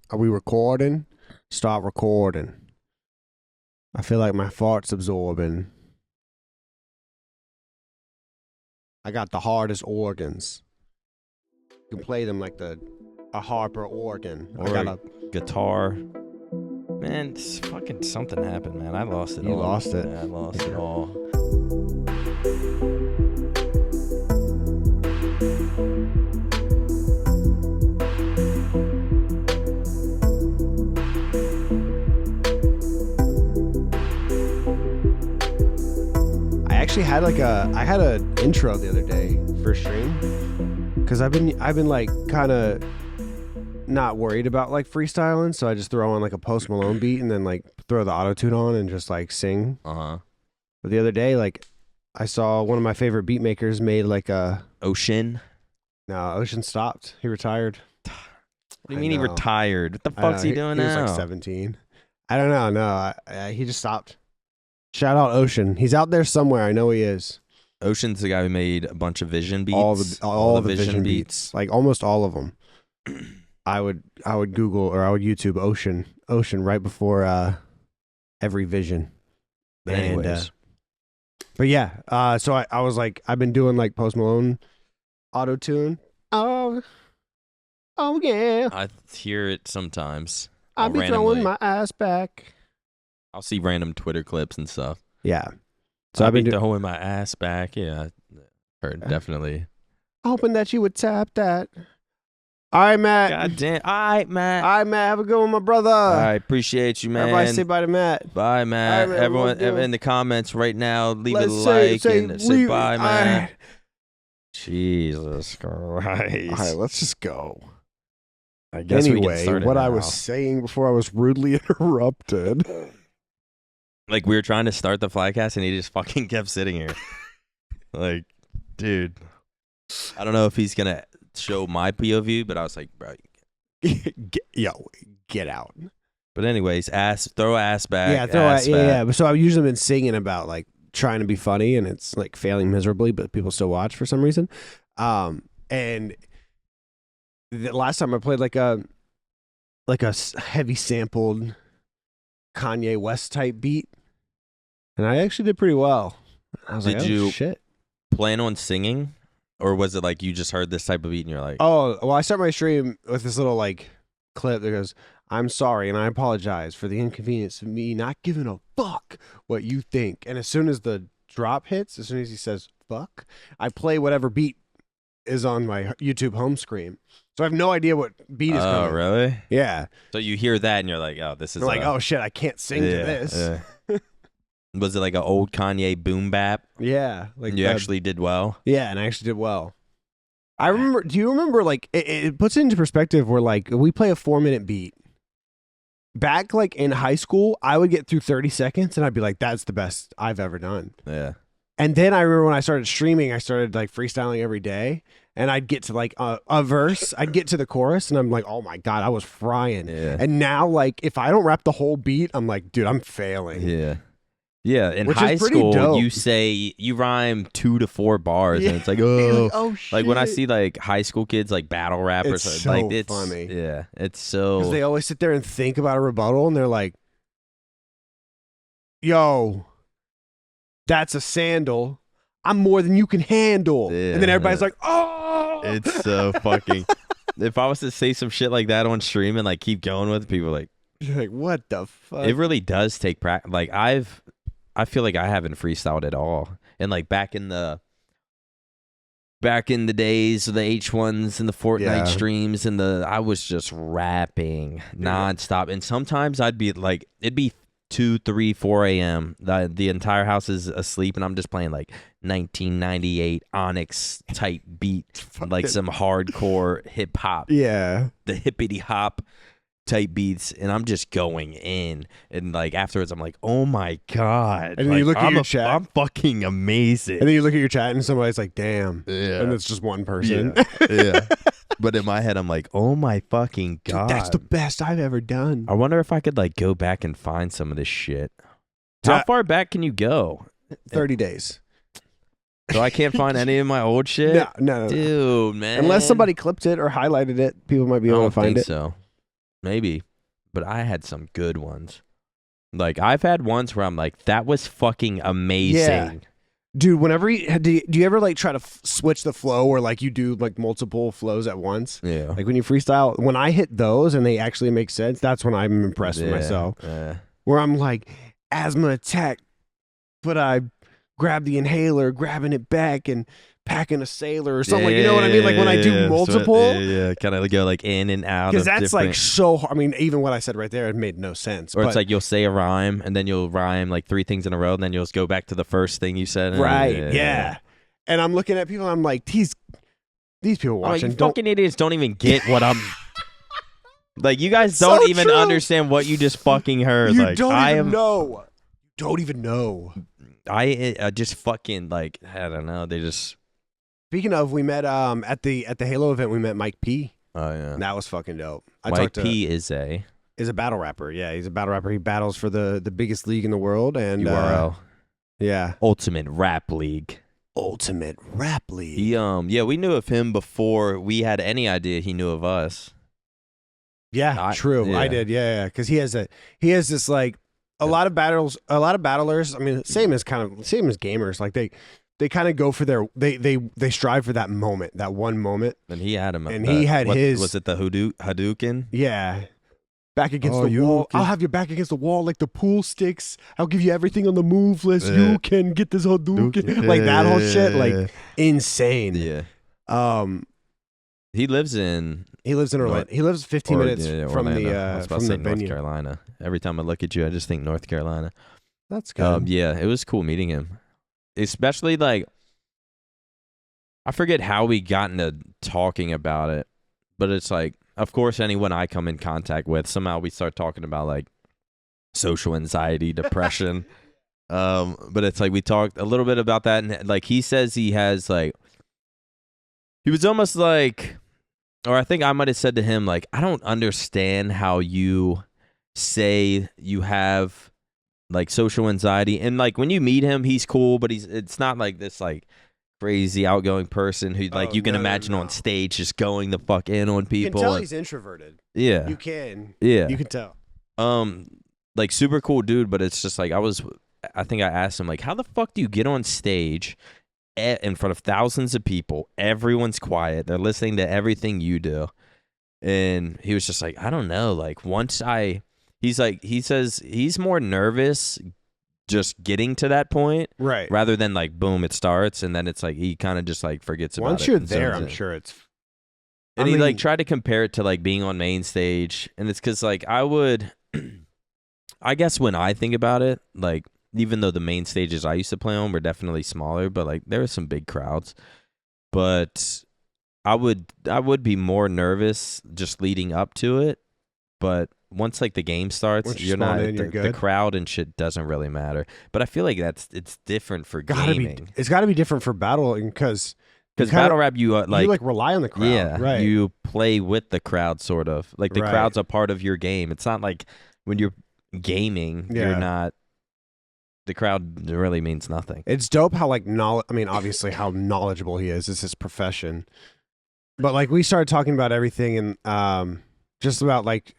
Are we recording? Start recording. I feel like my fart's absorbing. I got the hardest organs. You can play them like a harper organ. Or I got a guitar. Man, fucking something happened, man. I lost it all. You lost it. Yeah, I lost it all. I had an intro the other day for stream because I've been like kind of not worried about like freestyling, so I just throw on like a Post Malone beat and then like throw the auto-tune on and just like sing. But the other day, like I saw one of my favorite beat makers made like a Ocean. No, Ocean stopped. He retired. What do you mean he retired? What the fuck's he doing now? He was like 17. I don't know. No, he just stopped. Shout out Ocean. He's out there somewhere. I know he is. Ocean's the guy who made a bunch of Vision beats. All the Vision beats. Like almost all of them. I would Google or I would YouTube Ocean right before every Vision. Anyways. But yeah, so I was like, I've been doing like Post Malone auto-tune. Oh yeah. I hear it sometimes. I'll be throwing my ass back. I'll see random Twitter clips and stuff. Yeah. So I've been throwing my ass back. Yeah, heard definitely. Hoping that you would tap that. All right, Matt. God damn. All right, Matt. Have a good one, my brother. I appreciate you, man. Everybody say bye to Matt. Bye, Matt. Right, Everyone in the comments right now, leave a Let's like and say bye, Matt. Right. Jesus Christ. All right, let's just go. I guess anyway, what I was saying before I was rudely interrupted. Like, we were trying to start the Flycast, and he just fucking kept sitting here. Like, dude. I don't know if he's going to show my POV, but I was like, bro. Get out. But anyways, throw ass back. Yeah, yeah. So I've usually been singing about, like, trying to be funny, and it's, like, failing miserably, but people still watch for some reason. And the last time I played, like a heavy sampled Kanye West type beat, and I actually did pretty well. I was like, oh, shit. Plan on singing, or was it like you just heard this type of beat and you're like, oh, well, I start my stream with this little like clip that goes, I'm sorry and I apologize for the inconvenience of me not giving a fuck what you think. And as soon as the drop hits, as soon as he says fuck, I play whatever beat is on my YouTube home screen. So I have no idea what beat is coming. Oh, really? Yeah. So you hear that and you're like, oh, this is like, oh shit, I can't sing to this. Yeah. Was it like an old Kanye boom bap? Yeah. Like you actually did well? Yeah, and I actually did well. I remember, do you remember, like, it puts it into perspective where, like, we play a 4-minute beat. Back, like, in high school, I would get through 30 seconds and I'd be like, that's the best I've ever done. Yeah. And then I remember when I started streaming, I started, like, freestyling every day. And I'd get to, like, a verse. I'd get to the chorus, and I'm like, oh, my God, I was frying. Yeah. And now, like, if I don't rap the whole beat, I'm like, dude, I'm failing. Yeah. Yeah, in high school, dope. you say, you rhyme 2 to 4 bars, and it's like, oh shit. Like, when I see, like, high school kids, like, battle rappers. It's so like, it's funny. Yeah, it's so... Because they always sit there and think about a rebuttal, and they're like, yo, that's a sandal. I'm more than you can handle. Yeah, and then everybody's like, oh. It's so fucking... If I was to say some shit like that on stream and, like, keep going with it, people like... You're like, what the fuck? It really does take practice. Like, I feel like I haven't freestyled at all. And like back in the days of the H1s and the Fortnite streams and I was just rapping nonstop. And sometimes I'd be like, it'd be 2, 3, 4 a.m. The entire house is asleep and I'm just playing like 1998 Onyx type beat, like some hardcore hip hop. Yeah. The hippity hop type beats, and I'm just going in, and like afterwards I'm like, oh my God. And then you look at your chat, I'm fucking amazing. And then you look at your chat and somebody's like, damn. Yeah. And it's just one person. Yeah. But in my head I'm like, oh my fucking God. Dude, that's the best I've ever done. I wonder if I could like go back and find some of this shit. How far back can you go? 30 days. So I can't find any of my old shit? No. Dude, man. Unless somebody clipped it or highlighted it, people might be able to find it. So Maybe, but I had some good ones. Like, I've had ones where I'm like, that was fucking amazing. Yeah. Dude, whenever do you ever like try to switch the flow or like you do like multiple flows at once? Yeah. Like when you freestyle, when I hit those and they actually make sense, that's when I'm impressed with myself. Where I'm like, asthma attack, but I grab the inhaler, grabbing it back and packing a sailor or something. Like, you know what I mean? Like when I do multiple. So, kind of go like in and out. Because that's like so hard. I mean, even what I said right there, it made no sense. Or it's like you'll say a rhyme and then you'll rhyme like 3 things in a row and then you'll just go back to the first thing you said. Right. Yeah. And I'm looking at people and I'm like, these people watching. Like, fucking idiots don't even get what I'm. Like, you guys don't even understand what you just fucking heard. You like, don't even know. Don't even know. I just fucking like, I don't know. They just. Speaking of, we met at the Halo event. We met Mike P. Oh yeah, that was fucking dope. Mike P is a battle rapper. Yeah, he's a battle rapper. He battles for the biggest league in the world and URL. Yeah, Ultimate Rap League. Ultimate Rap League. Yeah, we knew of him before we had any idea he knew of us. Yeah, true. Yeah. I did. Yeah, because he has this like a lot of battlers. I mean, same as gamers. Like they kind of go for they strive for that moment, that one moment. And he had him. And he had his. Was it the Hadouken? Yeah. Back against the wall. I'll have your back against the wall like the pool sticks. I'll give you everything on the move list. You can get this Hadouken. Like that whole shit. Like insane. Yeah. He lives in Orlando. He lives 15 minutes from the venue. North Carolina. Every time I look at you, I just think North Carolina. That's good. Yeah, it was cool meeting him. Especially like, I forget how we got into talking about it, but it's like, of course, anyone I come in contact with, somehow we start talking about like social anxiety, depression. But it's like we talked a little bit about that, and like he says he has like, he was almost like, or I think I might have said to him like, I don't understand how you say you have like social anxiety, and like when you meet him, he's cool, but it's not like this like crazy outgoing person who like you can imagine on stage just going the fuck in on people. You can tell he's introverted. Yeah, you can. Yeah, you can tell. Like super cool dude, but it's just like I think I asked him like, how the fuck do you get on stage in front of thousands of people? Everyone's quiet. They're listening to everything you do, and he was just like, I don't know. Like he says he's more nervous just getting to that point, right? Rather than like, boom, it starts, and then it's like he kind of just like forgets about it. Once you're there, I'm sure it's. And he like tried to compare it to like being on main stage, and it's because like I guess when I think about it, like even though the main stages I used to play on were definitely smaller, but like there were some big crowds, but I would be more nervous just leading up to it, but once like the game starts, you're not the crowd and shit doesn't really matter. But I feel like it's different for gaming. It's got to be different for battling because battle rap you like rely on the crowd. Yeah, right. You play with the crowd sort of. Like the crowd's a part of your game. It's not like when you're gaming, you're not. The crowd really means nothing. It's dope how like obviously how knowledgeable he is. It's his profession. But like we started talking about everything and just about like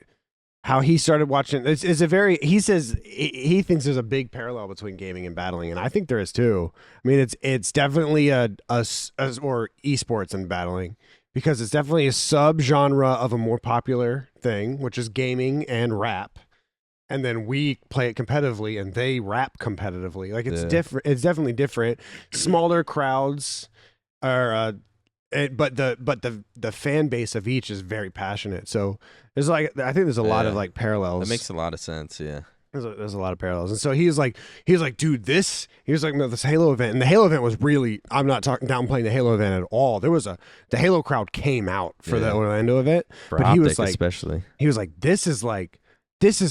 how he started watching. He says he thinks there's a big parallel between gaming and battling, and I think there is too. I mean, it's definitely or esports and battling, because it's definitely a sub-genre of a more popular thing, which is gaming and rap. And then we play it competitively and they rap competitively. Like it's different. It's definitely different. Smaller crowds are but the fan base of each is very passionate. So there's I think there's a lot of like parallels. That makes a lot of sense. Yeah. There's a lot of parallels. And so he was like, dude, this Halo event, and the Halo event was really, I'm not downplaying the Halo event at all. The Halo crowd came out for the Orlando event, for OpTic, he was like, especially, he was like, this is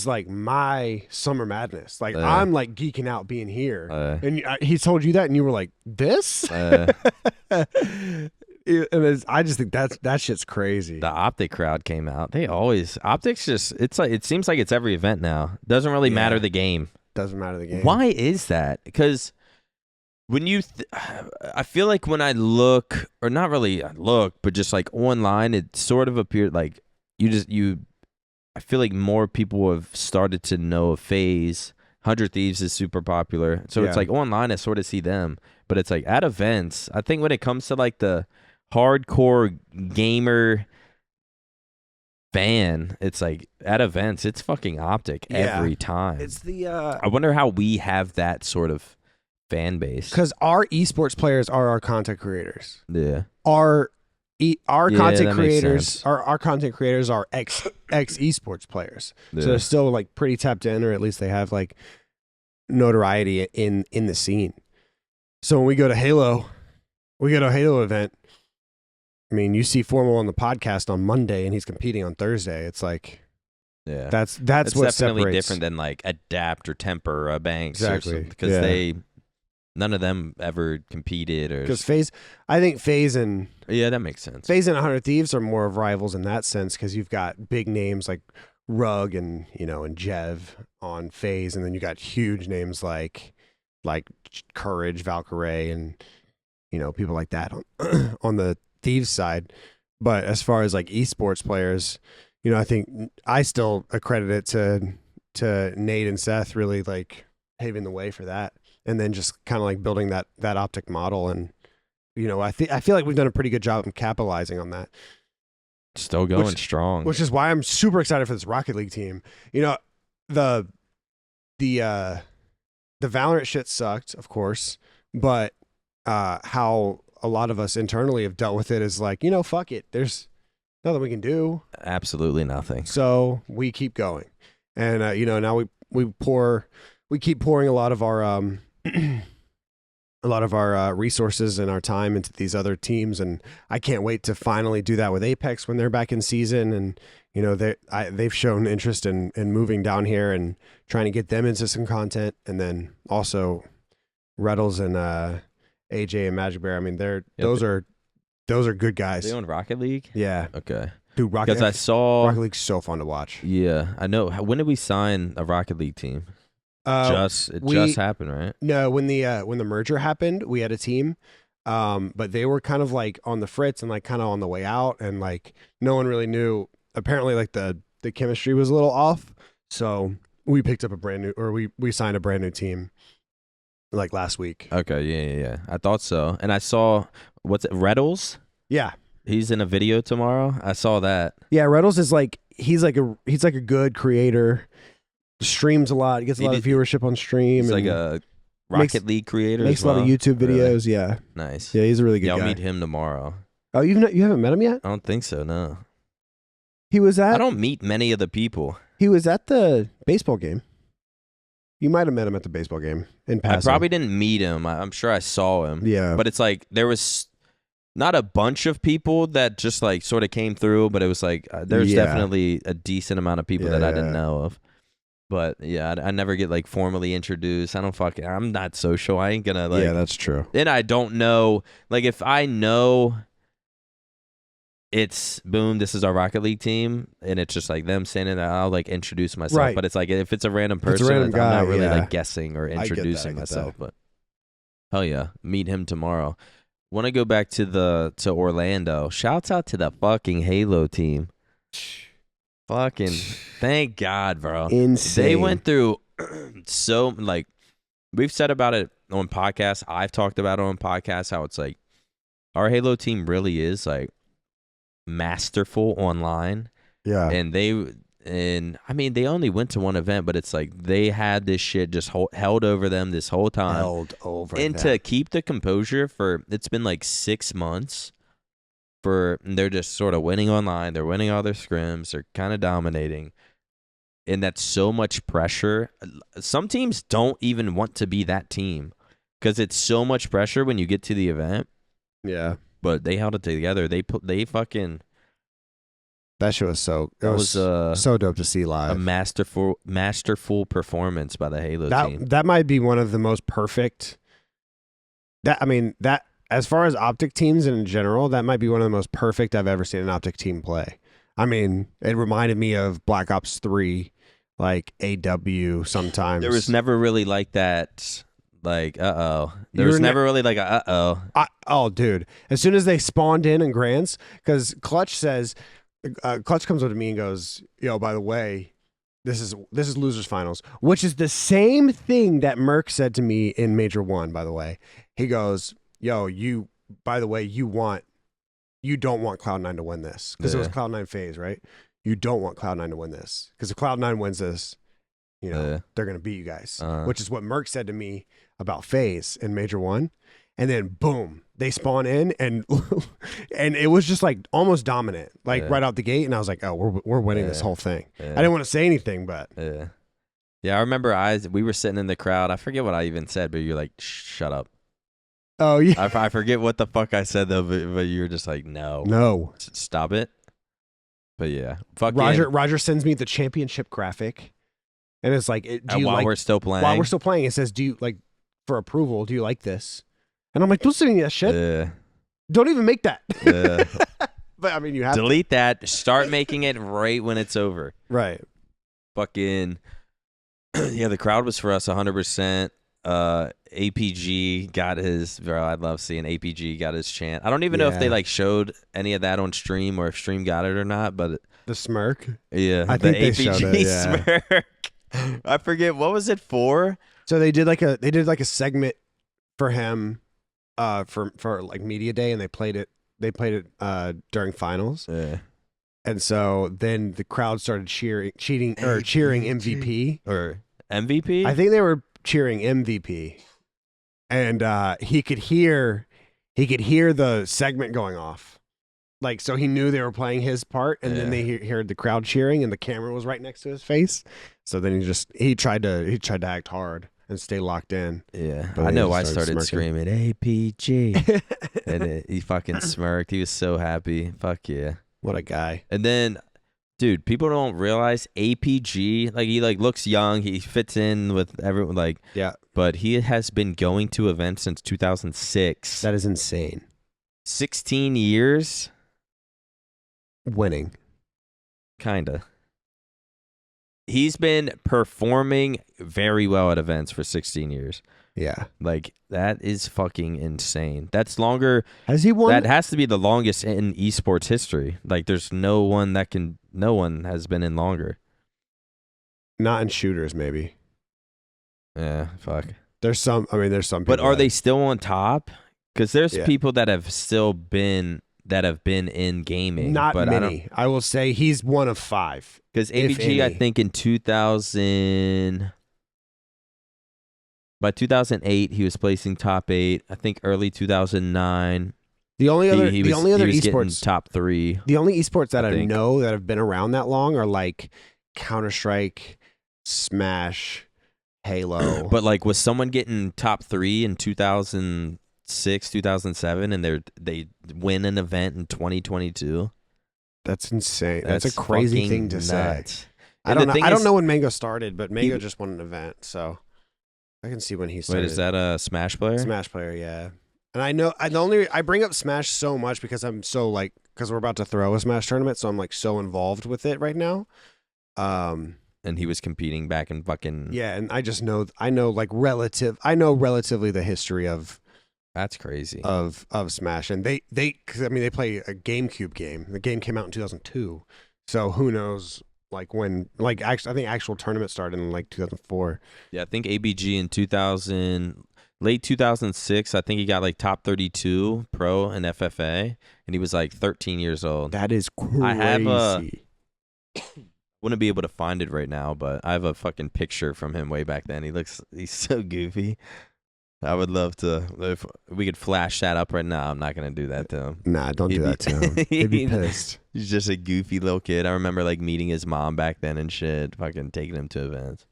like my Summer Madness. Like I'm like geeking out being here. And he told you that, and you were like, this? And I just think that shit's crazy. The OpTic crowd came out. OpTic's just, it's like, it seems like it's every event now. Doesn't really matter the game. Doesn't matter the game. Why is that? Because when you, I feel like when I look, or not really look, but just like online, it sort of appeared like I feel like more people have started to know of FaZe. 100 Thieves is super popular. So it's like online I sort of see them. But it's like at events, I think when it comes to like the hardcore gamer fan, it's like at events, it's fucking OpTic every time. It's the I wonder how we have that sort of fan base. Because our esports players are our content creators. Yeah. Our content creators, sense. our content creators are ex esports players. Yeah. So they're still like pretty tapped in, or at least they have like notoriety in the scene. So when we go to Halo event. I mean, you see Formal on the podcast on Monday, and he's competing on Thursday. It's like, yeah, that's it's what definitely separates. different than like Adapt or Temper or Banks, Exactly, because none of them ever competed or because I think FaZe and that makes sense. FaZe and 100 Thieves are more of rivals in that sense because you've got big names like Rug and and Jev on FaZe, and then you got huge names like Courage, Valkyrie, and people like that on the Thieves side. But as far as like esports players, I think I still accredit it to Nate and Seth really like paving the way for that, and then just kind of like building that OpTic model. And I feel like we've done a pretty good job of capitalizing on that. Still going strong, which is why I'm super excited for this Rocket League team. The Valorant shit sucked, of course, but how a lot of us internally have dealt with it is like, fuck it. There's nothing we can do. Absolutely nothing. So we keep going. And, now we keep pouring a lot of our resources and our time into these other teams. And I can't wait to finally do that with Apex when they're back in season. And, they've shown interest in moving down here and trying to get them into some content. And then also Reddles and, AJ and Magic Bear. I mean, those are good guys. They own Rocket League? Yeah. Okay. Dude, because I saw Rocket League's so fun to watch. Yeah, I know. When did we sign a Rocket League team? Just happened, right? No, when the merger happened, we had a team, but they were kind of like on the fritz and like kind of on the way out, and like no one really knew. Apparently, like the chemistry was a little off, so we picked up we signed a brand new team. Like last week. Okay, yeah. I thought so. And I saw, Reddles? Yeah. He's in a video tomorrow. I saw that. Yeah, Reddles is like he's like a good creator. Streams a lot. He gets a lot of viewership on stream. He's like a Rocket League creator. Makes a lot of YouTube videos. Really? Yeah. Nice. Yeah, he's a really good guy. I'll meet him tomorrow. Oh, you haven't met him yet? I don't think so. No. I don't meet many of the people. He was at the baseball game. You might have met him at the baseball game in passing. I probably didn't meet him. I'm sure I saw him. Yeah. But it's like there was not a bunch of people that just like sort of came through, but it was like there's definitely a decent amount of people that I didn't know of. But yeah, I never get like formally introduced. I'm not social. I ain't gonna like. Yeah, that's true. And I don't know. Like if I know it's boom, this is our Rocket League team, and it's just like them standing there, I'll like introduce myself. Right. But it's like if it's a random person, I'm not really like guessing or introducing myself. But hell yeah, meet him tomorrow. Want to go back to Orlando. Shouts out to the fucking Halo team. Fucking thank God, bro. Insane. They went through so like we've said about it on podcasts. I've talked about it on podcasts how it's like our Halo team really is like masterful online. Yeah. And they only went to one event, but it's like they had this shit just held over them this whole time. To keep the composure it's been like 6 months they're just sort of winning online. They're winning all their scrims. They're kind of dominating. And that's so much pressure. Some teams don't even want to be that team because it's so much pressure when you get to the event. Yeah. But they held it together. They fucking. That shit was so dope to see live. A masterful performance by the Halo team. That might be one of the most perfect. That as far as OpTic teams in general, that might be one of the most perfect I've ever seen an OpTic team play. I mean, it reminded me of Black Ops 3, like AW sometimes. There was never really like that. Like, There was never really like a oh, dude. As soon as they spawned in grants, because Clutch says Clutch comes up to me and goes, "Yo, by the way, this is losers finals," which is the same thing that Merck said to me in Major 1. By the way, he goes, "Yo, by the way, you don't want Cloud9 to win this because it was Cloud9 phase, right? You don't want Cloud9 to win this because if Cloud9 wins this, they're gonna beat you guys," which is what Merck said to me about phase in Major 1. And then boom, they spawn in and it was just like almost dominant, like right out the gate. And I was like, oh, we're winning this whole thing. I didn't want to say anything, but I remember we were sitting in the crowd. I forget what I even said, but you're like, shut up. Oh yeah. I forget what the fuck I said though, but you were just like, no, stop it. But yeah, Roger sends me the championship graphic, and it's like, while we're still playing, it says, do you like for approval? Do you like this? And I'm like, don't send me that shit. Don't even make that. But I mean, you have delete that. Start making it right when it's over. Right. Fucking the crowd was for us 100%. APG got his. Bro, I love seeing APG got his chant. I don't even know if they like showed any of that on stream or if stream got it or not. But the smirk. Yeah, I think they showed it. Yeah. Smirk. I forget what was it for. So they did like a segment for him. For like media day, and they played it during finals. Yeah. And so then the crowd started cheering MVP or MVP. I think they were cheering MVP, and he could hear the segment going off, like, so he knew they were playing his part, and then they heard the crowd cheering, and the camera was right next to his face. So then he tried to act hard and stay locked in. Yeah, I know. I started screaming APG, and he fucking smirked. He was so happy. Fuck yeah, what a guy. And then, dude, people don't realize APG. Like, he like looks young. He fits in with everyone. Like, yeah, but he has been going to events since 2006. That is insane. 16 years, winning, kinda. He's been performing very well at events for 16 years. Yeah. Like, that is fucking insane. That's longer. Has he won? That has to be the longest in esports history. Like, there's no one has been in longer. Not in shooters, maybe. Yeah, fuck. There's some people. But are they still on top? Because there's people that have been in gaming. Not many. I will say he's one of 5. Because ABG, I think by 2008, he was placing top 8. I think early 2009. The only other he was esports top 3. The only esports that I know that have been around that long are like Counter-Strike, Smash, Halo. But like, was someone getting top 3 in 2006, 2007, and they win an event in 2022? That's insane. That's a crazy thing to say. I don't know when Mango started, but Mango just won an event, so I can see when he started. Wait, is that a Smash player? Smash player, yeah. And I know I bring up Smash so much because I'm so like, because we're about to throw a Smash tournament, so I'm like so involved with it right now. And he was competing back in fucking and I know relatively the history of. That's crazy. Of Smash, and they play a GameCube game. The game came out in 2002, so who knows? Like when, like I think actual tournament started in like 2004. Yeah, I think ABG in late 2006. I think he got like top 32 pro in FFA, and he was like 13 years old. That is crazy. I wouldn't be able to find it right now, but I have a fucking picture from him way back then. He's so goofy. I would love to, if we could flash that up right now. I'm not going to do that to him. Nah, don't do that to him. He'd be pissed. He's just a goofy little kid. I remember like meeting his mom back then and shit, fucking taking him to events.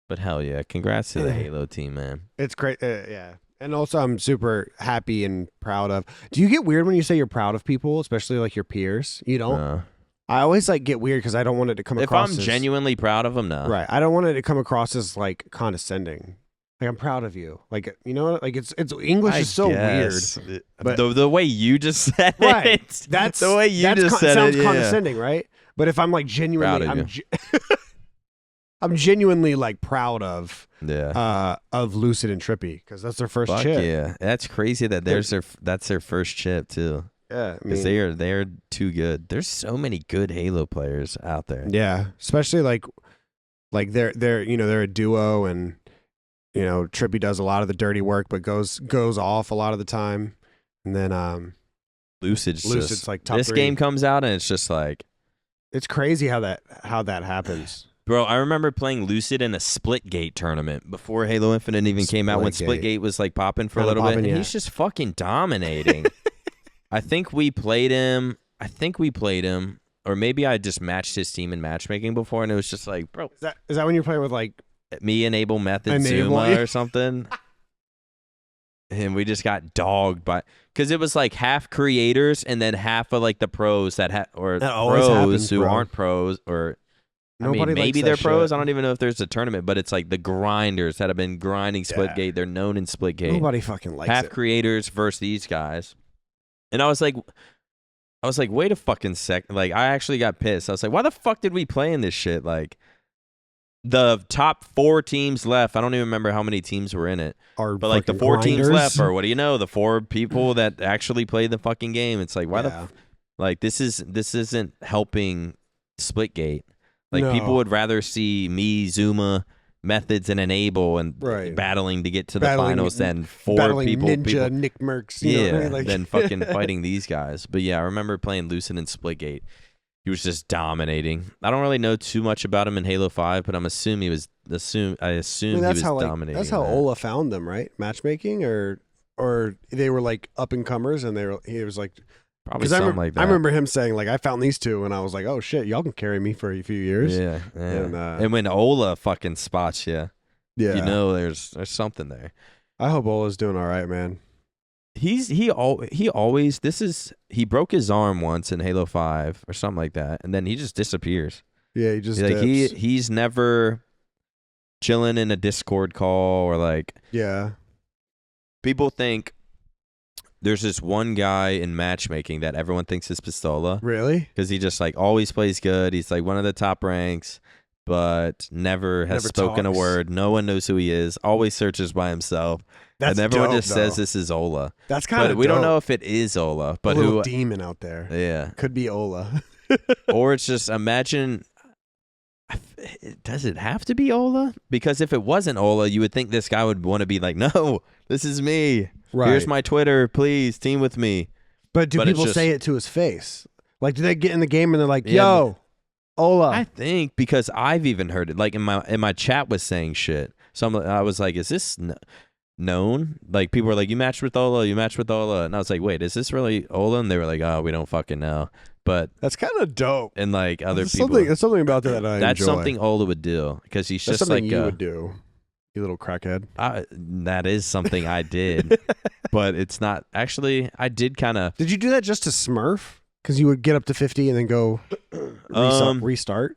But hell yeah, congrats to the Halo team, man. It's great. Yeah. And also I'm super happy and proud of. Do you get weird when you say you're proud of people, especially like your peers? You don't? I always like get weird because I don't want it to come across if I'm genuinely proud of them, no. Right. I don't want it to come across as like condescending. Like, I'm proud of you. Like, you know, like it's English is so weird. But the way you just said right, it. That's the way you just said sounds it. Condescending, right? But if I'm like genuinely, I'm genuinely like proud of Lucid and Trippy because that's their first chip. Yeah, that's crazy that that's their first chip too. Yeah, I because mean, they're too good. There's so many good Halo players out there. yeah, especially like they're they're a duo, and Trippy does a lot of the dirty work, but goes off a lot of the time, and then Lucid's just, like top this 3. game comes out and it's just like, It's crazy how that happens. bro. I remember playing Lucid in a Splitgate tournament before Halo Infinite even came out, when Splitgate was like popping for a little bit, and he's just fucking dominating. I think we played him, or maybe I just matched his team in matchmaking before, and it was just like, bro, Is that when you're playing with like me, Enable Method, Zuma or something? And we just got dogged by, because it was like half creators and then half of like the pros that pros happens, who bro. aren't pros, or Nobody I mean, maybe likes they're that pros. shit. I don't even know if there's a tournament, but it's like the grinders that have been grinding Splitgate. They're known in Splitgate. Nobody fucking likes half it. creators versus these guys. And I was like, wait a fucking sec. Like, I actually got pissed. I was like, why the fuck did we play in this shit? Like, the top 4 teams left. I don't even remember how many teams were in it. But like the 4 teams left, or what do you know? The 4 people that actually played the fucking game. It's like, why like this isn't helping Splitgate. Like, people would rather see me, Zuma, Methods, and Enable and battling to get to the finals than 4 people. Ninja, Nick Merckx. You know what I mean? Like, than fucking fighting these guys. But yeah, I remember playing Lucid and Splitgate. He was just dominating. I don't really know too much about him in Halo 5, but I assume he was dominating. That's how Ola found them, right? Matchmaking, or they were like up and comers, and he was like, probably something like that. I remember him saying like, I found these 2, and I was like, oh shit, y'all can carry me for a few years. Yeah. And when Ola fucking spots you, you know there's something there. I hope Ola's doing all right, man. He broke his arm once in Halo 5 or something like that, and then he just disappears. Yeah, he just like he's never chilling in a Discord call, or like, people think there's this one guy in matchmaking that everyone thinks is Pistola. Really? Because he just like always plays good. He's like one of the top ranks, but never has spoken talks. a word. No one knows who he is. Always searches by himself. That's and everyone dope, just says this is Ola. That's kind of But we don't know if it is Ola. But a little demon out there. Yeah. Could be Ola. Or it's just, imagine, does it have to be Ola? Because if it wasn't Ola, you would think this guy would want to be like, no, this is me. Right. Here's my Twitter. Please team with me. But do people say it to his face? Like, do they get in the game and they're like, yo, Ola? I think, because I've even heard it. Like, in my chat was saying shit. So I was like, is this known? Like, people were like, you matched with Ola. And I was like, wait, is this really Ola? And they were like, oh, we don't fucking know. But that's kind of dope. And like other people, there's something about that I that's enjoy. something Ola would do, because he's that's just something like you would do, you little crackhead. That is something I did, but it's not actually. I did kind of. Did you do that just to smurf? Because you would get up to 50 and then go restart.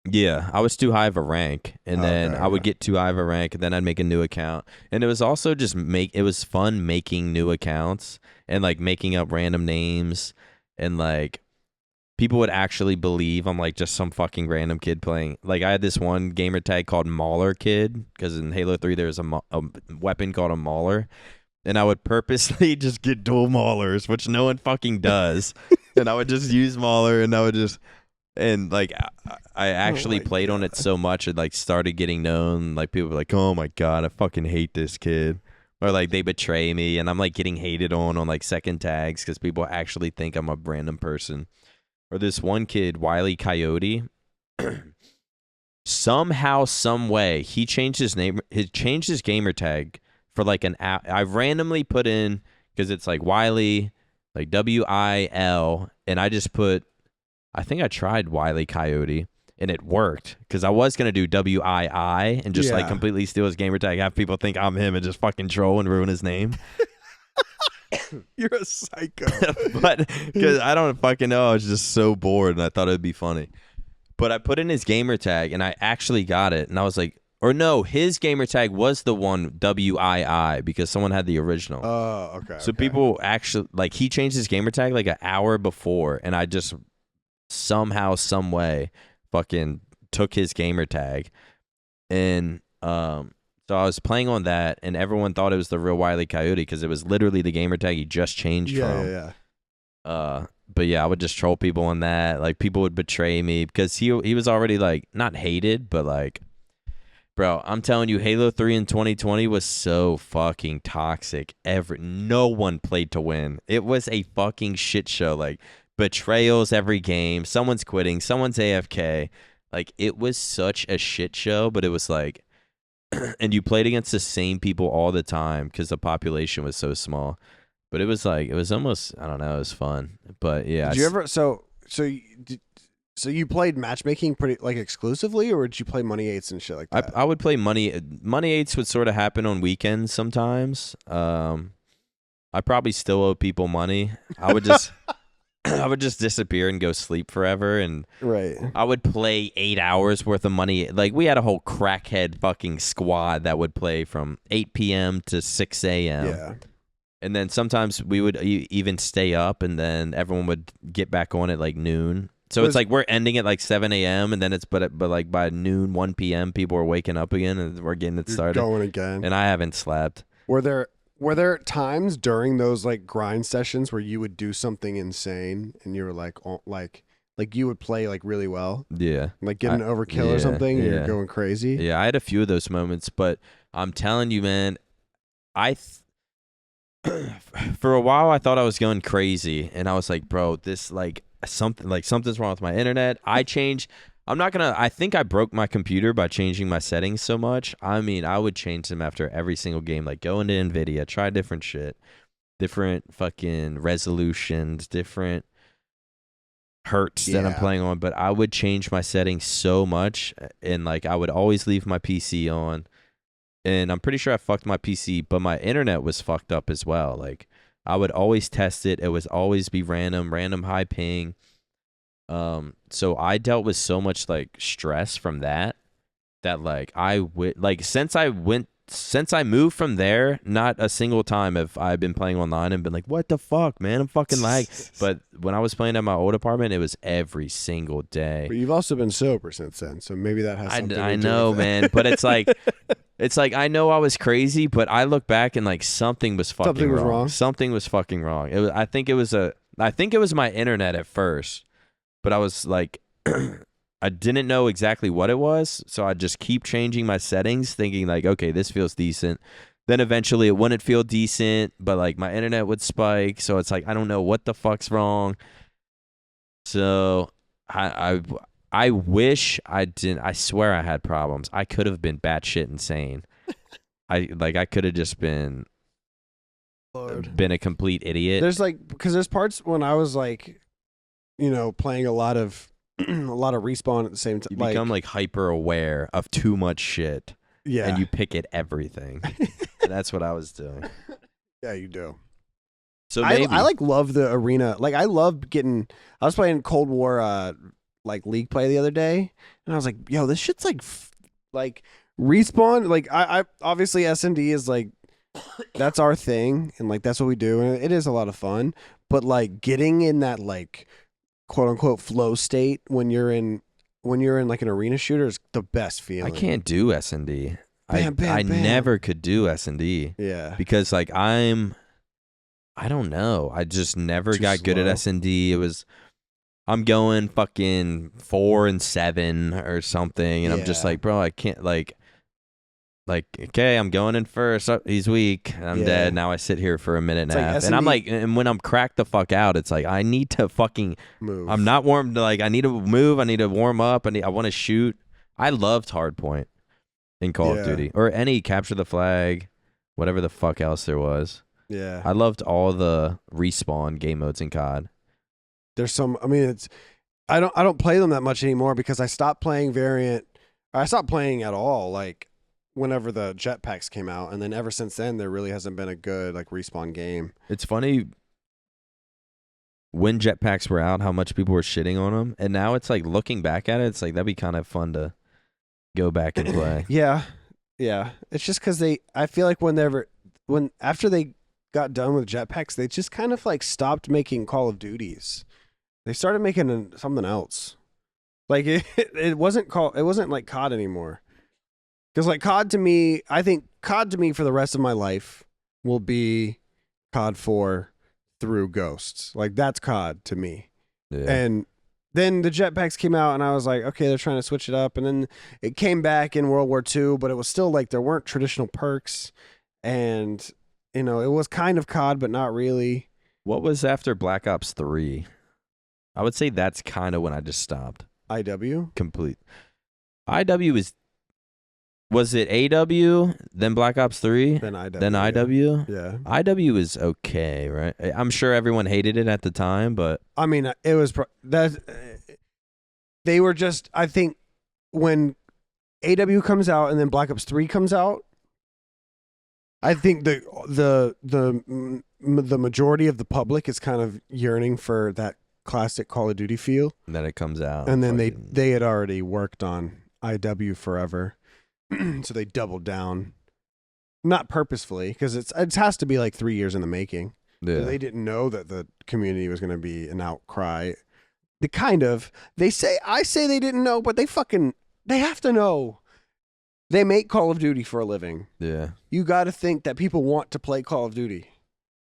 Yeah, I was too high of a rank, and then I would get too high of a rank, and then I'd make a new account. And it was also just it was fun making new accounts and like making up random names, and like people would actually believe I'm like just some fucking random kid playing. Like, I had this one gamer tag called Mauler Kid, because in Halo 3 there's a weapon called a Mauler, and I would purposely just get dual Maulers, which no one fucking does. And I would just use Mauler, and I would just. And like I actually played on it so much, it like started getting known. Like, people were like, "Oh my god, I fucking hate this kid," or like they betray me, and I'm like getting hated on like second tags because people actually think I'm a random person. Or this one kid, Wily Coyote, somehow, some way, he changed his name. He changed his gamer tag for like an app. I randomly put in, because it's like Wily, like WIL, and I just put. I think I tried Wily Coyote, and it worked, because I was going to do WII and just like completely steal his gamer tag, have people think I'm him, and just fucking troll and ruin his name. You're a psycho. But because I don't fucking know, I was just so bored, and I thought it would be funny. But I put in his gamer tag, and I actually got it, and I was like, or no, his gamer tag was the one WII, because someone had the original. Oh, okay. So people actually, like, he changed his gamer tag like an hour before, and I just somehow, some way, fucking took his gamer tag, and so I was playing on that, and everyone thought it was the real Wily Coyote, because it was literally the gamer tag he just changed from. Yeah. But yeah, I would just troll people on that. Like people would betray me because he was already like not hated, but like, bro, I'm telling you, Halo 3 in 2020 was so fucking toxic. No one played to win. It was a fucking shit show. Like betrayals every game. Someone's quitting. Someone's AFK. Like it was such a shit show. But it was like, and you played against the same people all the time because the population was so small. But it was like, it was almost, I don't know, it was fun. But yeah. Did you ever, so you played matchmaking pretty like exclusively, or did you play money eights and shit like that? I would play money eights would sort of happen on weekends sometimes. I probably still owe people money. I would just I would just disappear and go sleep forever, and right. I would play 8 hours worth of money. Like we had a whole crackhead fucking squad that would play from 8 p.m. to 6 a.m. Yeah. And then sometimes we would even stay up, and then everyone would get back on at like noon. So it's like we're ending at like 7 a.m. and then it's but like by noon, 1 p.m. people are waking up again and we're getting it started. Going again. And I haven't slept. Were there times during those like grind sessions where you would do something insane and you were like you would play like really well? Yeah. Like get an overkill or something and you're going crazy? Yeah, I had a few of those moments, but I'm telling you, man, for a while I thought I was going crazy, and I was like, bro, this something's wrong with my internet. I think I broke my computer by changing my settings so much. I mean, I would change them after every single game, like go into NVIDIA, try different shit, different fucking resolutions, different hertz that I'm playing on, but I would change my settings so much, and like I would always leave my PC on. And I'm pretty sure I fucked my PC, but my internet was fucked up as well. Like I would always test it. It would always be random high ping. So I dealt with so much like stress from that like since I moved from there, not a single time have I been playing online and been like, what the fuck, man? I'm fucking lag. But when I was playing at my old apartment, it was every single day. But you've also been sober since then, so maybe that has something to do with it. I know, man. But it's like I know I was crazy, but I look back and like something was fucking wrong. Something was fucking wrong. I think it was my internet at first, but I was like, I didn't know exactly what it was, so I'd just keep changing my settings, thinking like, okay, this feels decent. Then eventually it wouldn't feel decent, but like my internet would spike, so it's like I don't know what the fuck's wrong. So I wish I didn't. I swear I had problems. I could have been batshit insane. I could have just been a complete idiot. There's parts when I was like, playing a lot of respawn at the same time. You become like hyper aware of too much shit. Yeah. And you pick at everything. And that's what I was doing. Yeah, you do. So maybe I like love the arena. Like I was playing Cold War like League play the other day, and I was like, yo, this shit's like respawn. Like I obviously S&D is like that's our thing, and like that's what we do, and it is a lot of fun. But like getting in that like quote unquote flow state when you're in like an arena shooter is the best feeling. I can't do S&D. Bam, I bam. never could do S&D. Yeah. Because like I don't know. I just never got good at S&D. I'm going fucking 4 and 7 or something, and I'm just like, bro, I can't like okay, I'm going in first. Oh, he's weak. I'm dead. Now I sit here for a minute and a half. And I'm like, and when I'm cracked the fuck out, it's like I need to fucking move. I'm not warm. Like I need to move. I need to warm up. I want to shoot. I loved Hardpoint in Call of Duty or any Capture the Flag, whatever the fuck else there was. Yeah, I loved all the respawn game modes in COD. There's some. I mean, I don't play them that much anymore because I stopped playing Variant. I stopped playing at all. Like whenever the jetpacks came out, and then ever since then there really hasn't been a good like respawn game. It's funny when jetpacks were out how much people were shitting on them, and now it's like looking back at it, it's like that'd be kind of fun to go back and play. Yeah it's just because I feel like after they got done with jetpacks, they just kind of like stopped making Call of Duties. They started making something else. Like it wasn't like COD anymore. Because like COD to me, I think COD to me for the rest of my life will be COD 4 through ghosts. Like that's COD to me. Yeah. And then the jetpacks came out, and I was like, okay, they're trying to switch it up. And then it came back in World War II, but it was still like there weren't traditional perks. And, you know, it was kind of COD, but not really. What was after Black Ops 3? I would say that's kind of when I just stopped. IW? Complete. IW was it AW, then Black Ops 3? Then IW. Then IW? Yeah. IW is okay, right? I'm sure everyone hated it at the time, but I mean, it was they were just, I think when AW comes out and then Black Ops 3 comes out, I think the majority of the public is kind of yearning for that classic Call of Duty feel. and then it comes out. And then they had already worked on IW forever. So they doubled down. Not purposefully, because it has to be like 3 years in the making. Yeah. They didn't know that the community was going to be an outcry. I say they didn't know, but they have to know. They make Call of Duty for a living. Yeah. You got to think that people want to play Call of Duty.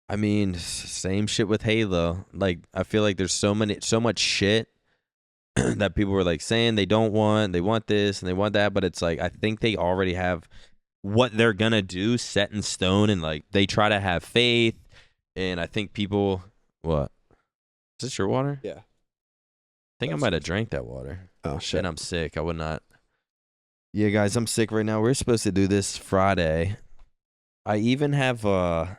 I mean, same shit with Halo. Like, I feel like there's so much shit that people were like saying they want this and they want that, but it's like I think they already have what they're gonna do set in stone, and like they try to have faith. And I think people, what? Is this your water? Yeah. I think I might have drank that water. Oh shit! And I'm sick. I would not. Yeah, guys, I'm sick right now. We're supposed to do this Friday. I even have I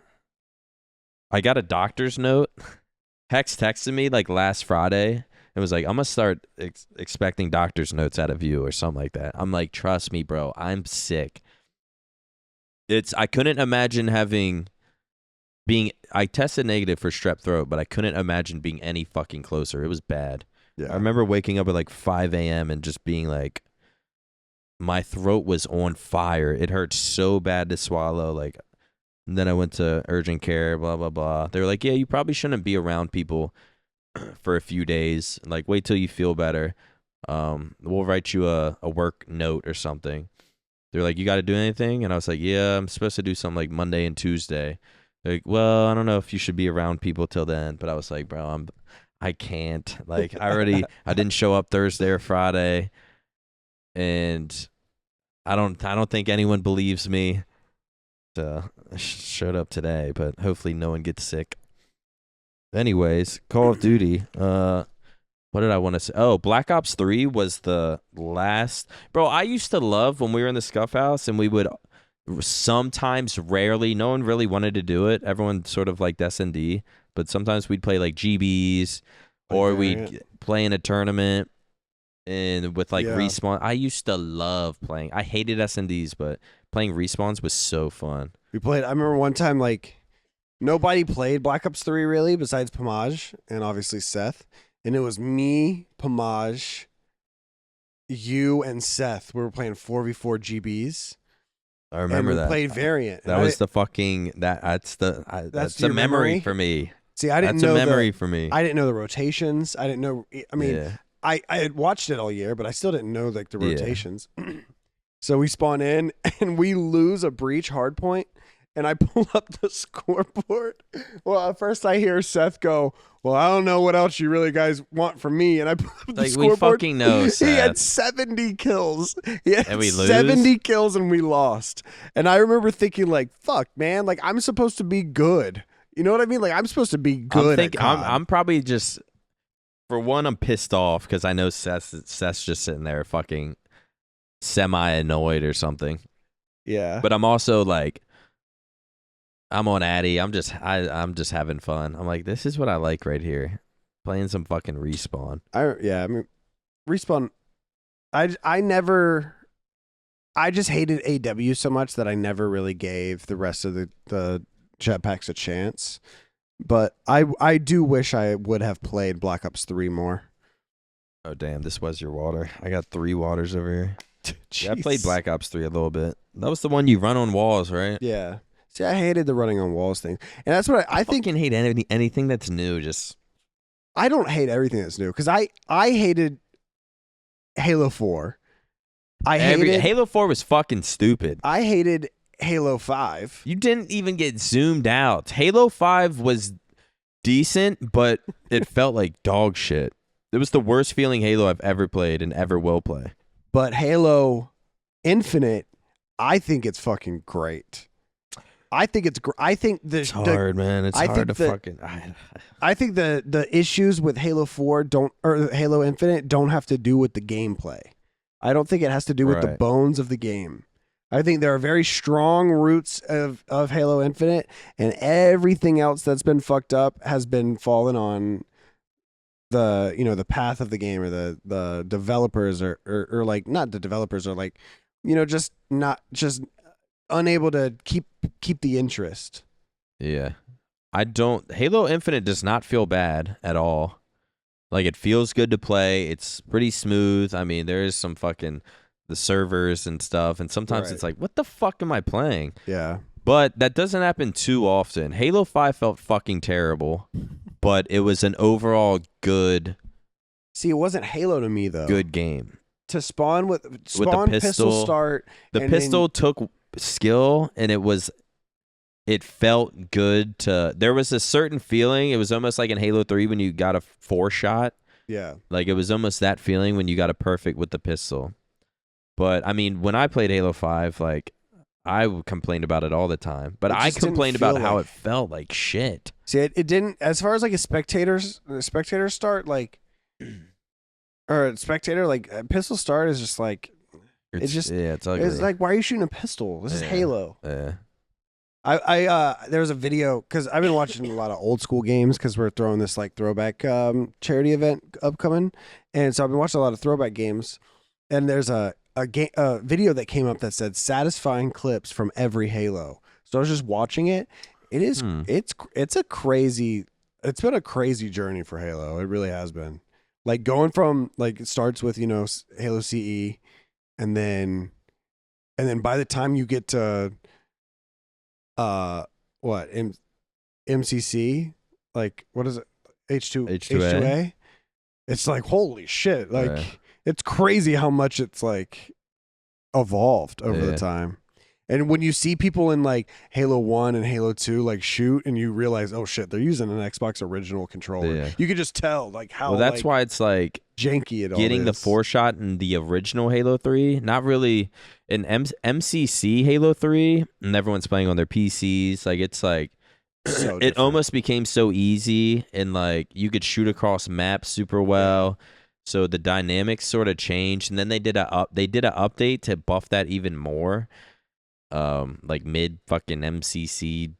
got a doctor's note. Hex texted me like last Friday. It was like, I'm going to start expecting doctor's notes out of you or something like that. I'm like, trust me, bro. I'm sick. I couldn't imagine I tested negative for strep throat, but I couldn't imagine being any fucking closer. It was bad. Yeah. I remember waking up at like 5 a.m. and just being like, my throat was on fire. It hurt so bad to swallow. Like, and then I went to urgent care, blah, blah, blah. They were like, yeah, you probably shouldn't be around people for a few days. Like, wait till you feel better. We'll write you a work note or something. They're like, you got to do anything? And I was like, yeah, I'm supposed to do something like Monday and Tuesday. They're like, well, I don't know if you should be around people till then. But I was like, bro, I can't. Like, I didn't show up Thursday or Friday. And I don't think anyone believes me. So I showed up today, but hopefully no one gets sick. Anyways, Call of Duty. What did I want to say? Oh, Black Ops 3 was the last. Bro, I used to love when we were in the Scuff House and we would sometimes, rarely, no one really wanted to do it. Everyone sort of liked S&D, but sometimes we'd play like GBs or we'd play in a tournament and with like Respawn. I used to love playing. I hated S&Ds, but playing Respawns was so fun. I remember one time, like, nobody played Black Ops 3 really besides Pomage and obviously Seth. And it was me, Pomage, you, and Seth. We were playing 4v4 GBs. I remember that. We played Variant. That was the fucking that's a memory for me. See, I didn't know a memory for me. I didn't know the rotations. I didn't know. I mean, I had watched it all year, but I still didn't know like the rotations. So we spawn in and we lose a breach hardpoint. And I pull up the scoreboard. Well, at first I hear Seth go, well, I don't know what else you really guys want from me. And I pull up the scoreboard. We fucking know, Seth. He had 70 kills. And we lose? 70 kills and we lost. And I remember thinking like, fuck, man. Like, I'm supposed to be good. You know what I mean? Like, I'm supposed to be good at COD. I'm probably just, for one, I'm pissed off because I know Seth's just sitting there fucking semi-annoyed or something. Yeah. But I'm also like, I'm on Addy. I'm just having fun. I'm like, this is what I like right here. Playing some fucking Respawn. I mean, Respawn. I just hated AW so much that I never really gave the rest of the jetpacks a chance. But I do wish I would have played Black Ops 3 more. Oh damn, this was your water. I got 3 waters over here. Yeah, I played Black Ops 3 a little bit. That was the one you run on walls, right? Yeah. See, I hated the running on walls thing. And that's what I think. I hate anything that's new. I don't hate everything that's new because I hated Halo 4. Halo 4 was fucking stupid. I hated Halo 5. You didn't even get zoomed out. Halo 5 was decent, but it felt like dog shit. It was the worst feeling Halo I've ever played and ever will play. But Halo Infinite, I think it's fucking great. I think it's it's hard, man. It's hard to fucking. I think the issues with Halo 4 or Halo Infinite don't have to do with the gameplay. I don't think it has to do with the bones of the game. I think there are very strong roots of Halo Infinite, and everything else that's been fucked up has been fallen on the path of the game, or the developers or like, not the developers, or like, just unable to keep the interest. Yeah. Halo Infinite does not feel bad at all. Like, it feels good to play. It's pretty smooth. I mean, there is some fucking the servers and stuff, and sometimes it's like, what the fuck am I playing? Yeah. But that doesn't happen too often. Halo 5 felt fucking terrible, but it was an overall good. See, it wasn't Halo to me though. Good game. To spawn with the pistol start. The pistol took skill, and it felt good to. There was a certain feeling. It was almost like in Halo 3 when you got a 4-shot. Yeah. Like, it was almost that feeling when you got a perfect with the pistol. But I mean, when I played Halo 5, like, I complained about it all the time. But I complained about how it felt like shit. See, it didn't, as far as like a spectator start, like, or a spectator, like, a pistol start is just like, it's ugly. It's like, why are you shooting a pistol? This is Halo. Yeah. There was a video, because I've been watching a lot of old school games, because we're throwing this like throwback charity event upcoming, and so I've been watching a lot of throwback games, and there's a video that came up that said satisfying clips from every Halo. So I was just watching it. It is it's been a crazy journey for Halo. It really has been. Like, going from, like, it starts with, Halo CE, and then by the time you get to MCC, like, what is it? H2A. It's like, holy shit. Like, it's crazy how much it's like evolved over the time. And when you see people in like Halo 1 and Halo 2 like shoot, and you realize, oh shit, they're using an Xbox original controller. Yeah. You could just tell like how that's why it's like janky it all getting the 4-shot in the original Halo 3, not really in MCC Halo 3, and everyone's playing on their PCs. Like, it's like it almost became so easy, and like you could shoot across maps super well. So the dynamics sort of changed, and then they did an update to buff that even more, like mid fucking MCC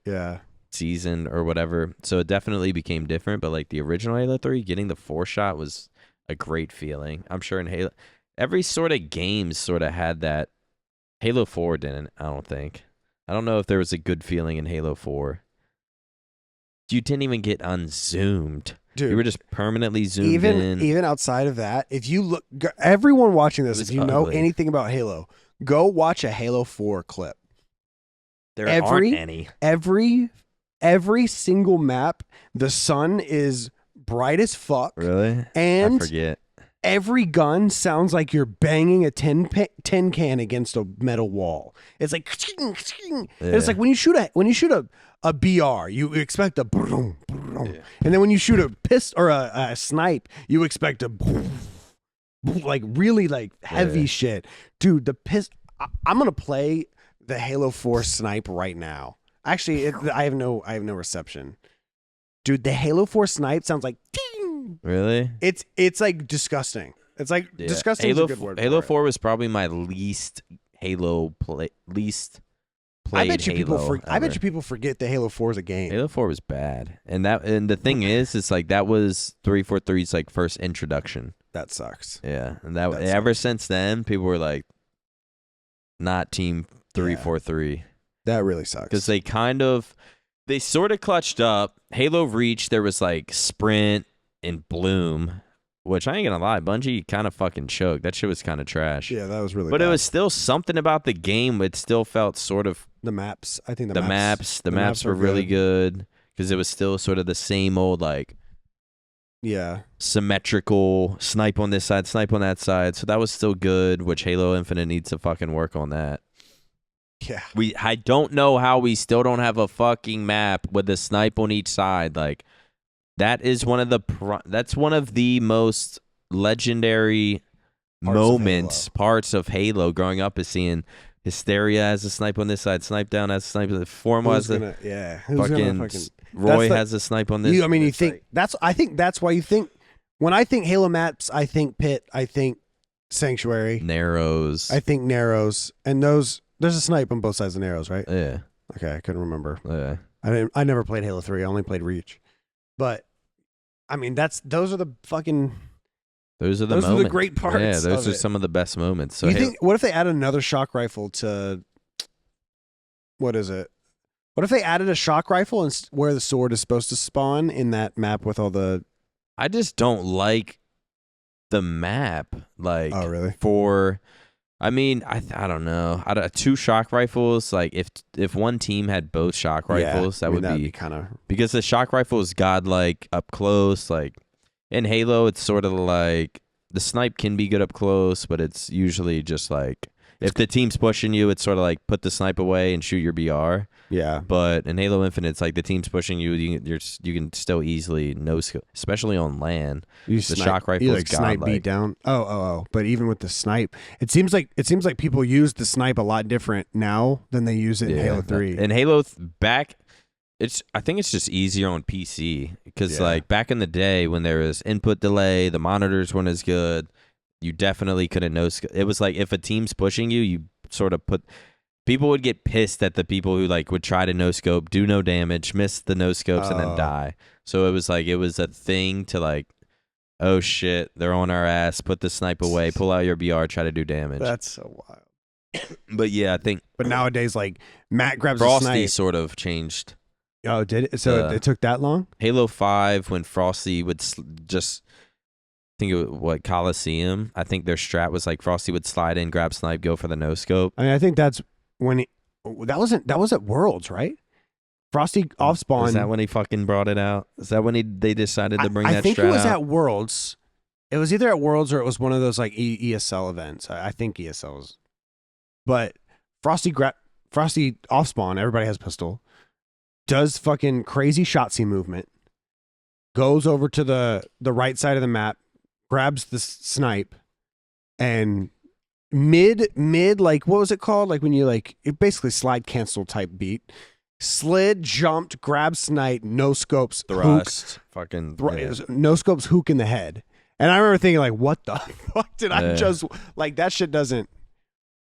season or whatever. So it definitely became different. But like the original Halo 3, getting the 4-shot was a great feeling. I'm sure in Halo, every sort of game sort of had that. Halo 4 didn't. I don't think. I don't know if there was a good feeling in Halo 4. You didn't even get unzoomed. Dude, you were just permanently zoomed in. Even outside of that, if you look, everyone watching this, if you know anything about Halo, go watch a Halo 4 clip. There aren't any. Every single map, the sun is bright as fuck. Really? And I forget. Every gun sounds like you're banging a tin can against a metal wall. It's like, and it's like when you shoot a BR, you expect a boom, boom. Yeah. And then when you shoot a pistol or a snipe, you expect a boom, boom, like really like heavy shit. Dude, I'm gonna play the Halo 4 snipe right now. Actually, I have no reception. Dude, the Halo 4 snipe sounds like ding. Really? It's like disgusting. It's like disgusting is a good word. Halo 4 was probably my least Halo played I bet you people forget that Halo 4 is a game. Halo 4 was bad. And the thing is, it's like that was 343's like first introduction. That sucks. Yeah. And that ever since then, people were like not team 343. That really sucks. Because they sort of clutched up. Halo Reach, there was like Sprint and Bloom, which I ain't gonna lie, Bungie kind of fucking choked. That shit was kind of trash. Yeah, that was really But bad. it was still something about the game. It still felt sort of... The maps. I think the maps were really good because it was still sort of the same old like... Yeah. Symmetrical, snipe on this side, snipe on that side. So that was still good, which Halo Infinite needs to fucking work on that. Yeah. I don't know how we still don't have a fucking map with a snipe on each side. Like, That is one of the most legendary parts of Halo growing up, is seeing Hysteria as a snipe on this side, Snipe Down as a snipe, Formal as a fucking Roy has a snipe on this. You think I think that's why you think, when I think Halo maps, I think Pit, I think Sanctuary, Narrows. I think Narrows, and there's a snipe on both sides of Narrows, right? Yeah. Okay, I couldn't remember. Yeah. I never played Halo 3. I only played Reach. But I mean, those are the great parts. Yeah, those are some of the best moments. So what if they add another shock rifle to, what is it? What if they added a shock rifle and where the sword is supposed to spawn in that map with all the? I just don't like the map. Like, oh really? I mean, I don't know. 2 shock rifles. Like, if one team had both shock rifles, that would be kind of, because the shock rifle is godlike up close. Like in Halo, it's sort of like the snipe can be good up close, but it's usually just like if the team's pushing you, it's sort of like put the snipe away and shoot your BR. Yeah. But in Halo Infinite, it's like the team's pushing you. You can still easily no-scope, especially on LAN. Shock rifle is snipe beat down. Oh. But even with the snipe, it seems like people use the snipe a lot different now than they use it in Halo 3. In Halo I think it's just easier on PC because like back in the day when there was input delay, the monitors weren't as good. You definitely couldn't no-scope. It was like if a team's pushing you, you sort of people would get pissed at the people who like would try to no-scope, do no damage, miss the no-scopes, and then die. So it was a thing to like, oh shit, they're on our ass, put the snipe away, pull out your BR, try to do damage. That's so wild. But yeah, I think. But nowadays, like Matt grabs Frosty a snipe. sort of changed. Oh, did it? So it took that long? Halo 5, when Frosty would just. I think it was Coliseum. I think their strat was like Frosty would slide in, grab snipe, go for the no scope. I mean, I think that's when that was at Worlds, right? Frosty off spawn. Is that when he fucking brought it out? Is that when they decided to bring that strat out? I think it was at Worlds. It was either at Worlds or it was one of those like ESL events. I think ESL was. But Frosty off spawn. Everybody has pistol. Does fucking crazy shotzi movement. Goes over to the right side of the map. Grabs the snipe, and mid like, what was it called? Like when you like, it basically slide cancel type beat. Slid, jumped, grabbed snipe, no scopes, thrust, no scopes, hook in the head. And I remember thinking like, what the fuck did I just like? That shit doesn't.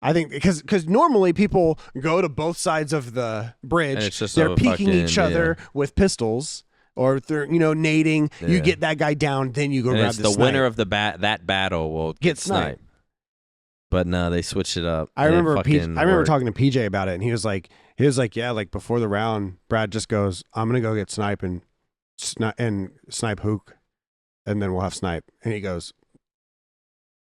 I think because normally people go to both sides of the bridge. They're peeking each other with pistols. Or they're, nading, you get that guy down, then you go grab the snipe. It's the winner of that battle will get sniped. But no, they switched it up. I remember talking to PJ about it, and he was like, yeah, like before the round, Brad just goes, I'm gonna go get snipe and snipe hook, and then we'll have snipe. And he was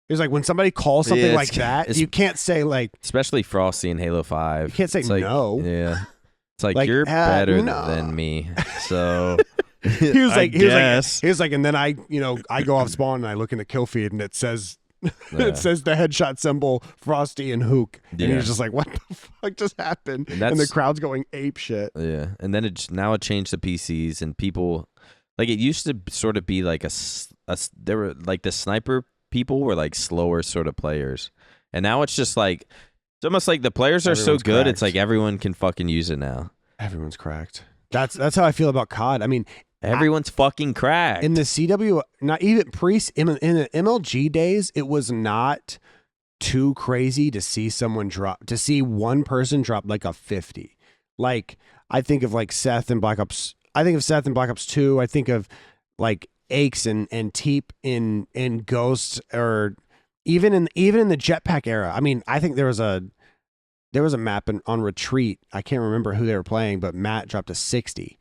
like, when somebody calls something like that, you can't say like, especially Frosty in Halo 5. You can't say no. Yeah. It's like you're better than me, so he was like, and then I go off spawn and I look in the kill feed and it says the headshot symbol Frosty and Hook, and he's just like, what the fuck just happened? And the crowd's going ape shit. Yeah, and then it changed the PCs and people like it used to sort of be like there were like the sniper people were like slower sort of players, and now it's just like. It's almost like the players are so good, it's like everyone can fucking use it now. Everyone's cracked. That's how I feel about COD. I mean, everyone's fucking cracked. In the CW, not even in the MLG days, it was not too crazy to see one person drop like a 50. Like, I think of like Seth in Black Ops. I think of Seth in Black Ops 2. I think of like Aches and Teep in Ghost, or even in the jetpack era. I mean, I think there was a map on Retreat. I can't remember who they were playing, but Matt dropped a 60,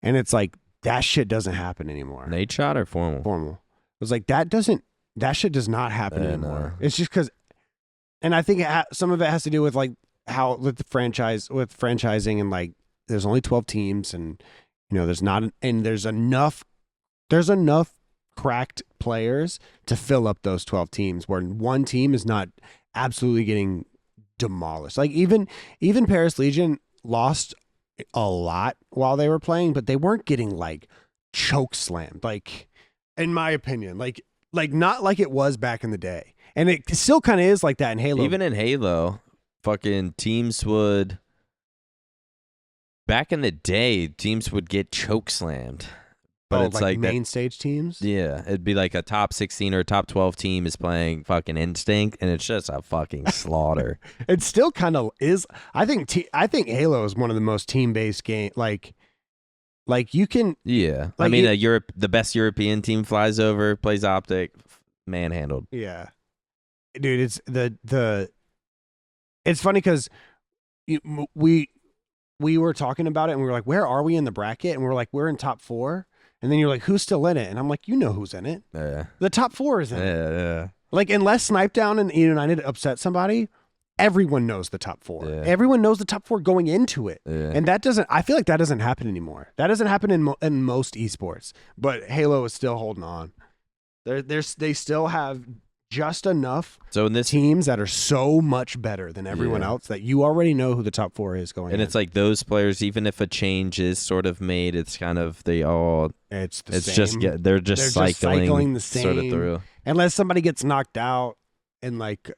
and it's like that shit doesn't happen anymore. Nade shot or formal? Formal. It was like that shit does not happen anymore. No. It's just because, and I think some of it has to do with like how with the franchising, and like there's only 12 teams, and there's enough cracked players to fill up those 12 teams, where one team is not absolutely getting demolished. Like even Paris Legion lost a lot while they were playing, but they weren't getting like choke slammed. Like, in my opinion, like not like it was back in the day, and it still kind of is like that in Halo. Even in Halo, fucking teams would. Back in the day, teams would get choke slammed. But it's like main stage teams? Yeah, it'd be like a top 16 or a top 12 team is playing fucking Instinct, and it's just a fucking slaughter. It still kind of is. I think Halo is one of the most team-based game. Like you can. Yeah, like I mean, the best European team flies over, plays OpTic, manhandled. Yeah, dude, it's It's funny because we were talking about it, and we were like, "Where are we in the bracket?" And we we're like, "We're in top 4." And then you're like, "Who's still in it?" And I'm like, "You know who's in it. Yeah. The top 4 is in it." Yeah. Like, unless Snipedown and United upset somebody, everyone knows the top 4. Yeah. Everyone knows the top 4 going into it. Yeah. And I feel like that doesn't happen anymore. That doesn't happen in most esports. But Halo is still holding on. They still have just enough teams that are so much better than everyone else that you already know who the top 4 is going. And it's like those players, even if a change is sort of made, it's kind of they're just cycling the same sort of through. Unless somebody gets knocked out, and like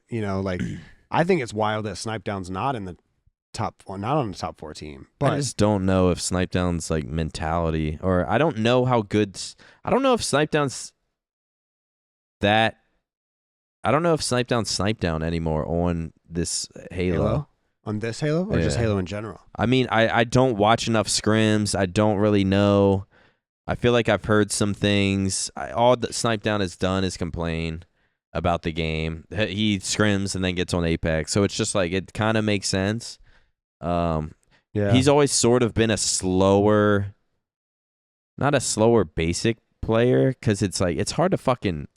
I think it's wild that Snipedown's not in the top 4, not on the top 4 team. But I just don't know if Snipedown's like mentality, or I don't know how good. I don't know if Snipedown's that. I don't know if Snipedown anymore on this Halo. On this Halo? Or just Halo in general? I mean, I don't watch enough scrims. I don't really know. I feel like I've heard some things. All that Snipedown has done is complain about the game. He scrims and then gets on Apex. So it's just like, it kind of makes sense. He's always sort of been not a slower basic player, because it's like, it's hard to fucking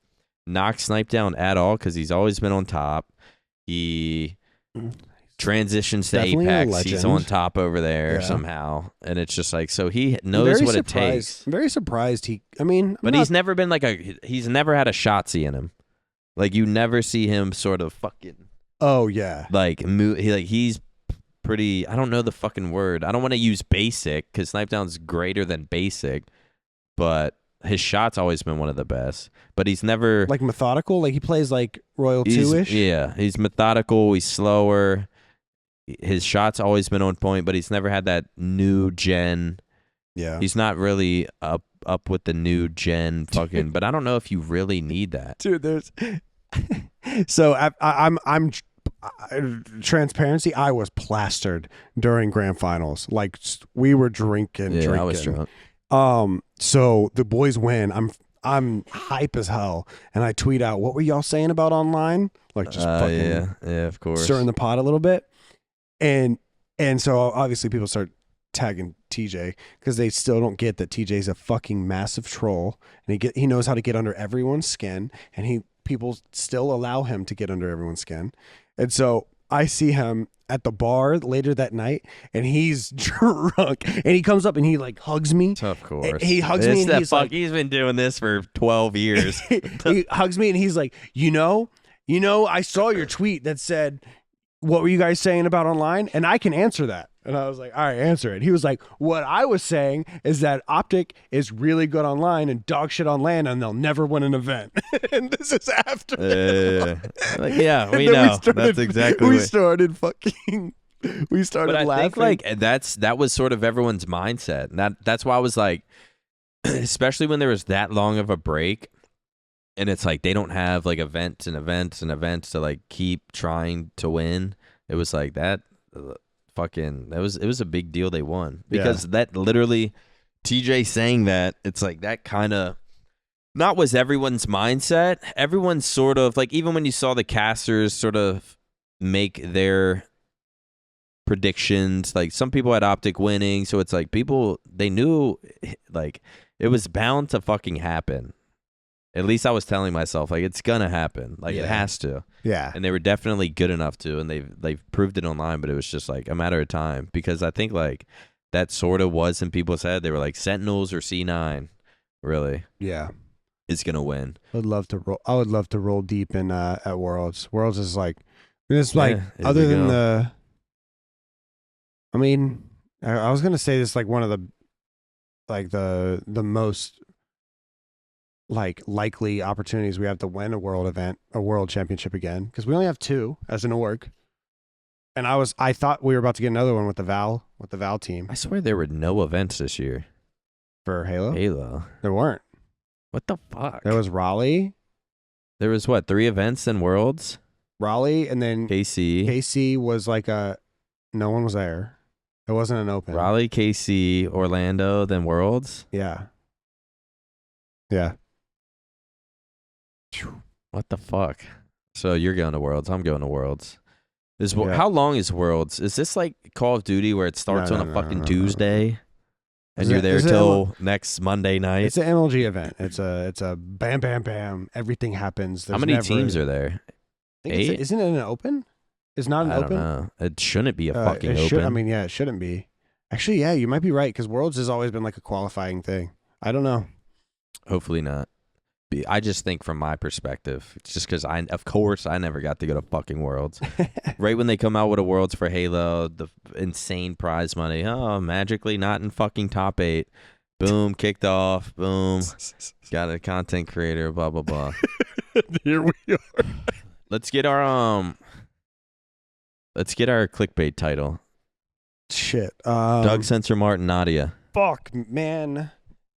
knock Snipedown at all, because he's always been on top. He transitions to Definitely Apex. He's on top over there somehow, and it's just like, so he knows what it takes. I'm very surprised. He's never been he's never had a Shotzzy in him. Like, you never see him sort of fucking. Oh yeah. Like he's pretty. I don't know the fucking word. I don't want to use basic, because Snipedown's greater than basic, but his shot's always been one of the best. But he's never like methodical. Like, he plays like Royal 2-ish. Yeah, he's methodical. He's slower. His shot's always been on point, but he's never had that new gen. Yeah, he's not really up with the new gen fucking. But I don't know if you really need that, dude. There's so I'm transparency. I was plastered during grand finals. Like, we were drinking. Yeah, I was drunk. So the boys win. I'm hype as hell, and I tweet out, "What were y'all saying about online?" Like, just fucking yeah, of course, stirring the pot a little bit. And so obviously people start tagging TJ, because they still don't get that TJ's a fucking massive troll, and he knows how to get under everyone's skin, and people still allow him to get under everyone's skin. And so I see him at the bar later that night, and he's drunk, and he comes up and he like hugs me. Of course, he hugs me, and he's like, he's been doing this for 12 years. He hugs me, and he's like, you know, I saw your tweet that said, "What were you guys saying about online?" And I can answer that. And I was like, all right, answer it. He was like, "What I was saying is that OpTic is really good online and dog shit on LAN, and they'll never win an event." And this is after. We know. That's exactly we started laughing. I think like that was sort of everyone's mindset. And that's why I was like, especially when there was that long of a break, and it's like they don't have like events to like keep trying to win. It was like that. It was a big deal they won, because that literally, TJ saying that, it's like that kind of not was everyone's mindset. Everyone's sort of like, even when you saw the casters sort of make their predictions, like some people had OpTic winning, so it's like they knew like it was bound to fucking happen. At least I was telling myself, like, it's gonna happen, like it has to. Yeah. And they were definitely good enough to, and they've proved it online, but it was just like a matter of time, because I think like that sort of was in people's head. They were like, Sentinels or C9 really is gonna win. I would love to roll deep in at Worlds. Worlds is like, it's like, other than I was gonna say this, like one of the like the most like likely opportunities we have to win a world championship again, because we only have 2 as an org. And I thought we were about to get another one with the Val team. I swear there were no events this year for Halo. There weren't. What the fuck? There was Raleigh. There was what, 3 events in Worlds? Raleigh, and then KC. KC was like no one was there. It wasn't an open. Raleigh, KC, Orlando, then Worlds. Yeah. Yeah. What the fuck? So you're going to Worlds. I'm going to Worlds. How long is Worlds? Is this like Call of Duty where it starts on a fucking Tuesday? And you're there till next Monday night? It's an MLG event. It's a bam, bam, bam. Everything happens. How many teams are there? 8? Isn't it an open? It's not an open? I don't know. It shouldn't be a fucking open. It shouldn't be. Actually, yeah, you might be right, because Worlds has always been like a qualifying thing. I don't know. Hopefully not. I just think from my perspective, it's just because of course, I never got to go to fucking Worlds. Right when they come out with a Worlds for Halo, the insane prize money. Oh, magically not in fucking top 8. Boom, kicked off. Boom, got a content creator. Blah blah blah. Here we are. Let's get our clickbait title. Doug Censor Martin, Nadia. Fuck, man.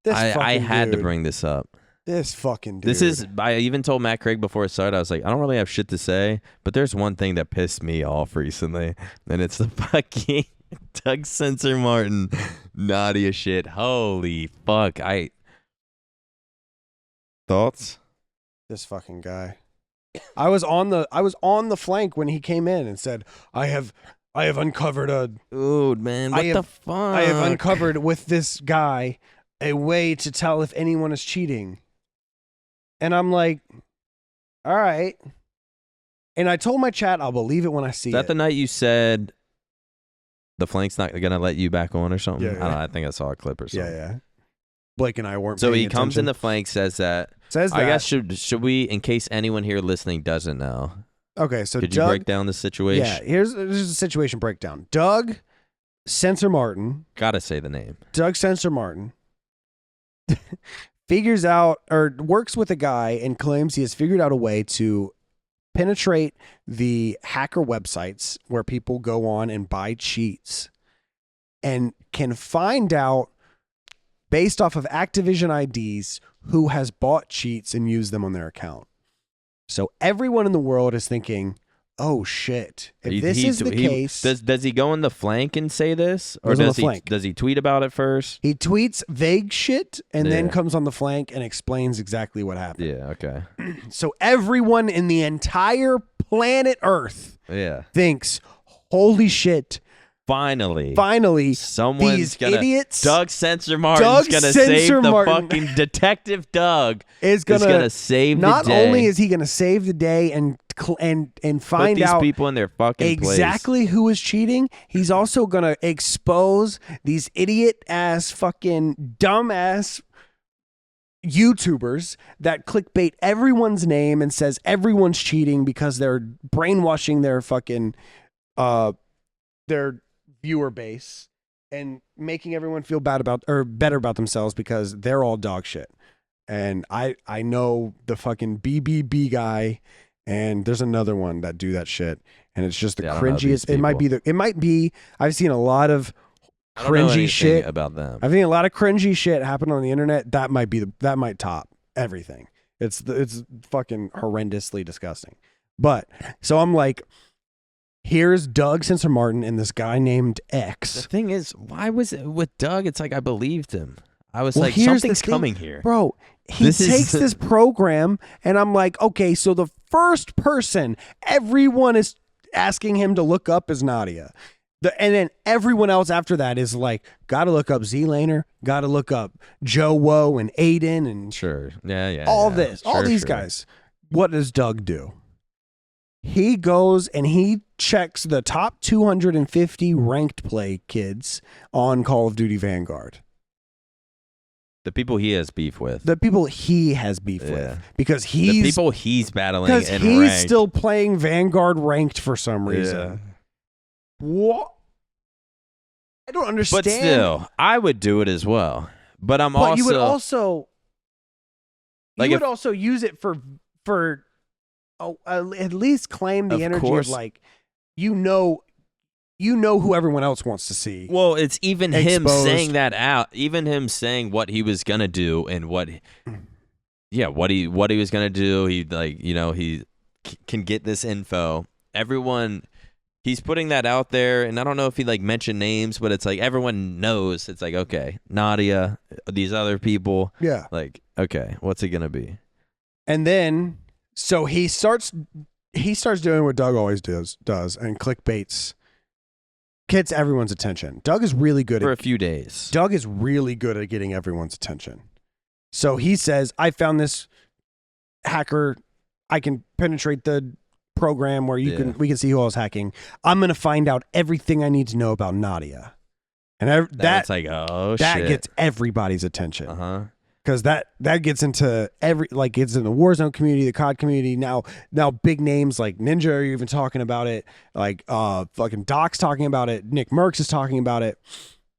I had to bring this up. This fucking dude. I even told Matt Craig before it started, I was like, I don't really have shit to say, but there's one thing that pissed me off recently, and it's the fucking Doug Censor Martin Nadia shit. Holy fuck. Thoughts? This fucking guy. I was on the flank when he came in and said, I have uncovered dude, man, what the fuck? I have uncovered with this guy a way to tell if anyone is cheating. And I'm like, all right. And I told my chat, I'll believe it when I see it. Is that the night you said the flank's not going to let you back on or something? Yeah. I don't know. I think I saw a clip or something. Yeah. Blake and I weren't So paying he comes attention. in the flank, says that. I guess should we, in case anyone here listening doesn't know. Okay, so could you break down the situation? Yeah, here's a situation breakdown. Doug Censor Martin. Gotta say the name. Doug Censor Martin figures out or works with a guy and claims he has figured out a way to penetrate the hacker websites where people go on and buy cheats, and can find out based off of Activision IDs who has bought cheats and used them on their account. So everyone in the world is thinking, oh shit, if this is the case. Does he go in the flank and say this? Or does he tweet about it first? He tweets vague shit and then comes on the flank and explains exactly what happened. Yeah, okay. So everyone in the entire planet Earth thinks, holy shit. Finally, someone's idiots. Doug Censor Martin's gonna save the fucking Detective Doug is gonna save the day. Not only is he gonna save the day and find these out people in their fucking exactly who is cheating, he's also gonna expose these idiot ass fucking dumbass YouTubers that clickbait everyone's name and says everyone's cheating because they're brainwashing their fucking their viewer base and making everyone feel better about themselves because they're all dog shit. And I know the fucking BBB guy, and there's another one that do that shit, and it's just the cringiest. It might be. I've seen a lot of cringy shit about them. I've seen a lot of cringy shit happen on the internet. That might top everything. It's fucking horrendously disgusting. But so I'm like, here's Doug Censor Martin and this guy named X. The thing is, why was it with Doug? It's like I believed him. I was like, something's coming here. Bro, he takes this program, and I'm like, okay, so the first person everyone is asking him to look up is Nadia. And then everyone else after that is like, gotta look up Z-Laner, gotta look up Joe Woe and Aiden and all these guys. What does Doug do? He goes and he checks the top 250 ranked play kids on Call of Duty Vanguard. The people he has beef with. Because the people he's battling in ranked. Because he's still playing Vanguard ranked for some reason. Yeah. What? I don't understand. But still, I would do it as well. But you would also like you would also use it for at least claim the energy of like you know who everyone else wants to see. Well, it's even exposed. Him saying that out, even him saying what he was gonna do and what he was gonna do. He he can get this info. Everyone, he's putting that out there, and I don't know if he like mentioned names, but it's like everyone knows. It's like, okay, Nadia, these other people. Yeah. Like, okay, what's it gonna be? And then so he starts doing what Doug always does and clickbaits. Gets everyone's attention. Doug is really good for a few days. Doug is really good at getting everyone's attention. So he says, I found this hacker. I can penetrate the program where we can see who else hacking. I'm going to find out everything I need to know about Nadia. And that's like, oh, that shit. Gets everybody's attention. Uh-huh. Because that gets into gets in the Warzone community, the COD community. Now big names like Ninja are even talking about it. Like fucking Doc's talking about it. Nick Merckx is talking about it,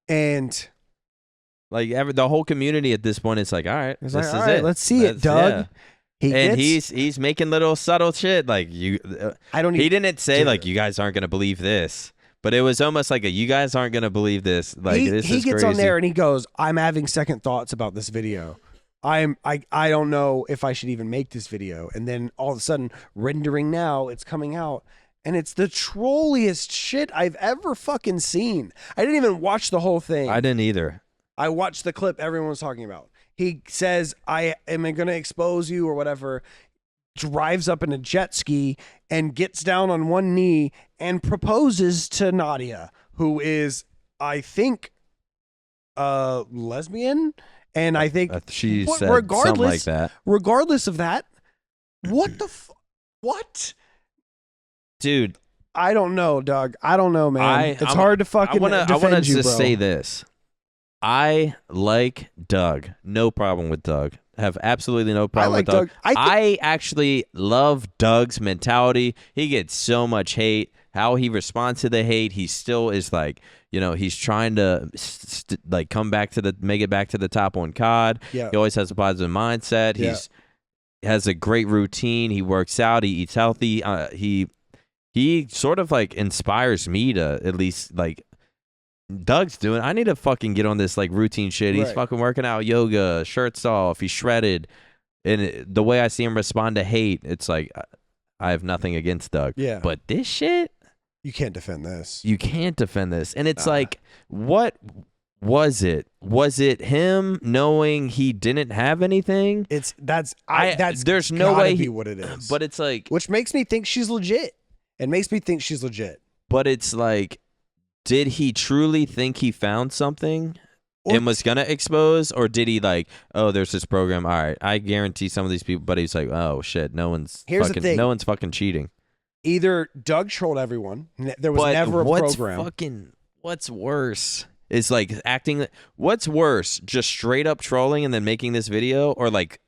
and like the whole community at this point is like, all right, this is it. Let's see it, Doug. Yeah. He's making little subtle shit like you. He didn't say like you guys aren't gonna believe this. But it was almost like you guys aren't going to believe this. Like he gets crazy. On there and he goes, I'm having second thoughts about this video. I don't know if I should even make this video. And then all of a sudden, rendering now, it's coming out. And it's the trolliest shit I've ever fucking seen. I didn't even watch the whole thing. I didn't either. I watched the clip everyone was talking about. He says, I am going to expose you or whatever. Drives up in a jet ski and gets down on one knee and proposes to Nadia, who is, I think, lesbian. And I think she said something like that. Regardless of that, what the what? Dude, I don't know, Doug. I don't know, man. It's hard to fucking defend you, bro. I want to just say this. I like Doug. No problem with Doug. Have absolutely no problem with Doug. I actually love Doug's mentality. He gets so much hate. How he responds to the hate, he still is like, he's trying to come back to make it back to the top on COD. Yeah. He always has a positive mindset. He has a great routine. He works out. He eats healthy. He sort of like inspires me to at least like. Doug's doing. I need to fucking get on this like routine shit. He's fucking working out, yoga, shirts off. He's shredded, and the way I see him respond to hate, it's like I have nothing against Doug. Yeah, but this shit, you can't defend this. You can't defend this, and it's like, what was it? Was it him knowing he didn't have anything? That's there's no way be what it is. But it's like, which makes me think she's legit. It makes me think she's legit. But it's like. Did he truly think he found something and was going to expose? Or did he like, oh, there's this program. All right, I guarantee some of these people. But he's like, oh, shit, no one's fucking cheating. Either Doug trolled everyone. There was never a program. What's worse is like acting. What's worse, just straight up trolling and then making this video? Or like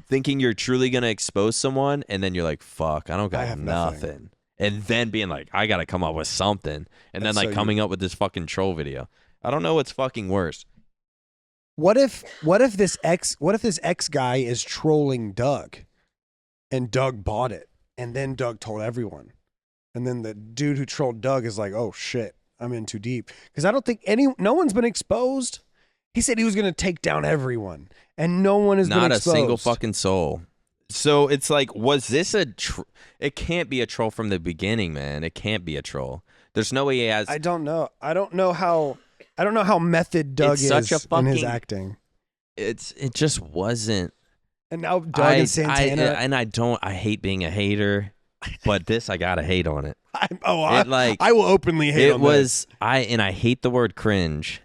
thinking you're truly going to expose someone and then you're like, fuck, I don't got nothing. And then being like, I got to come up with something. And then like coming up with this fucking troll video. I don't know what's fucking worse. What if this ex guy is trolling Doug and Doug bought it and then Doug told everyone. And then the dude who trolled Doug is like, oh shit, I'm in too deep. Because I don't think no one's been exposed. He said he was going to take down everyone and no one has been exposed. Not a single fucking soul. So it's like, was this it can't be a troll from the beginning, man. It can't be a troll. There's no way he has. I don't know how method Doug is in his acting. It just wasn't. And now Doug and Santana. I hate being a hater, but this I gotta hate on it. I will openly hate on this. I hate the word cringe,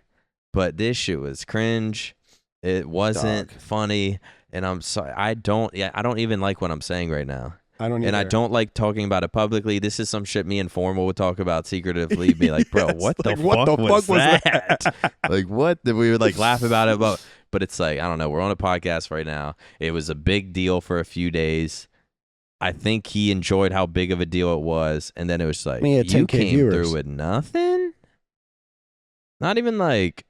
but this shit was cringe. It wasn't funny. And I'm sorry, I don't even like what I'm saying right now. I don't either. And I don't like talking about it publicly. This is some shit me and Formal would talk about secretively. Be like, bro, what the fuck was that? Like, what? We would like laugh about it. But it's like, I don't know. We're on a podcast right now. It was a big deal for a few days. I think he enjoyed how big of a deal it was. And then it was like, you came through with nothing? Not even like...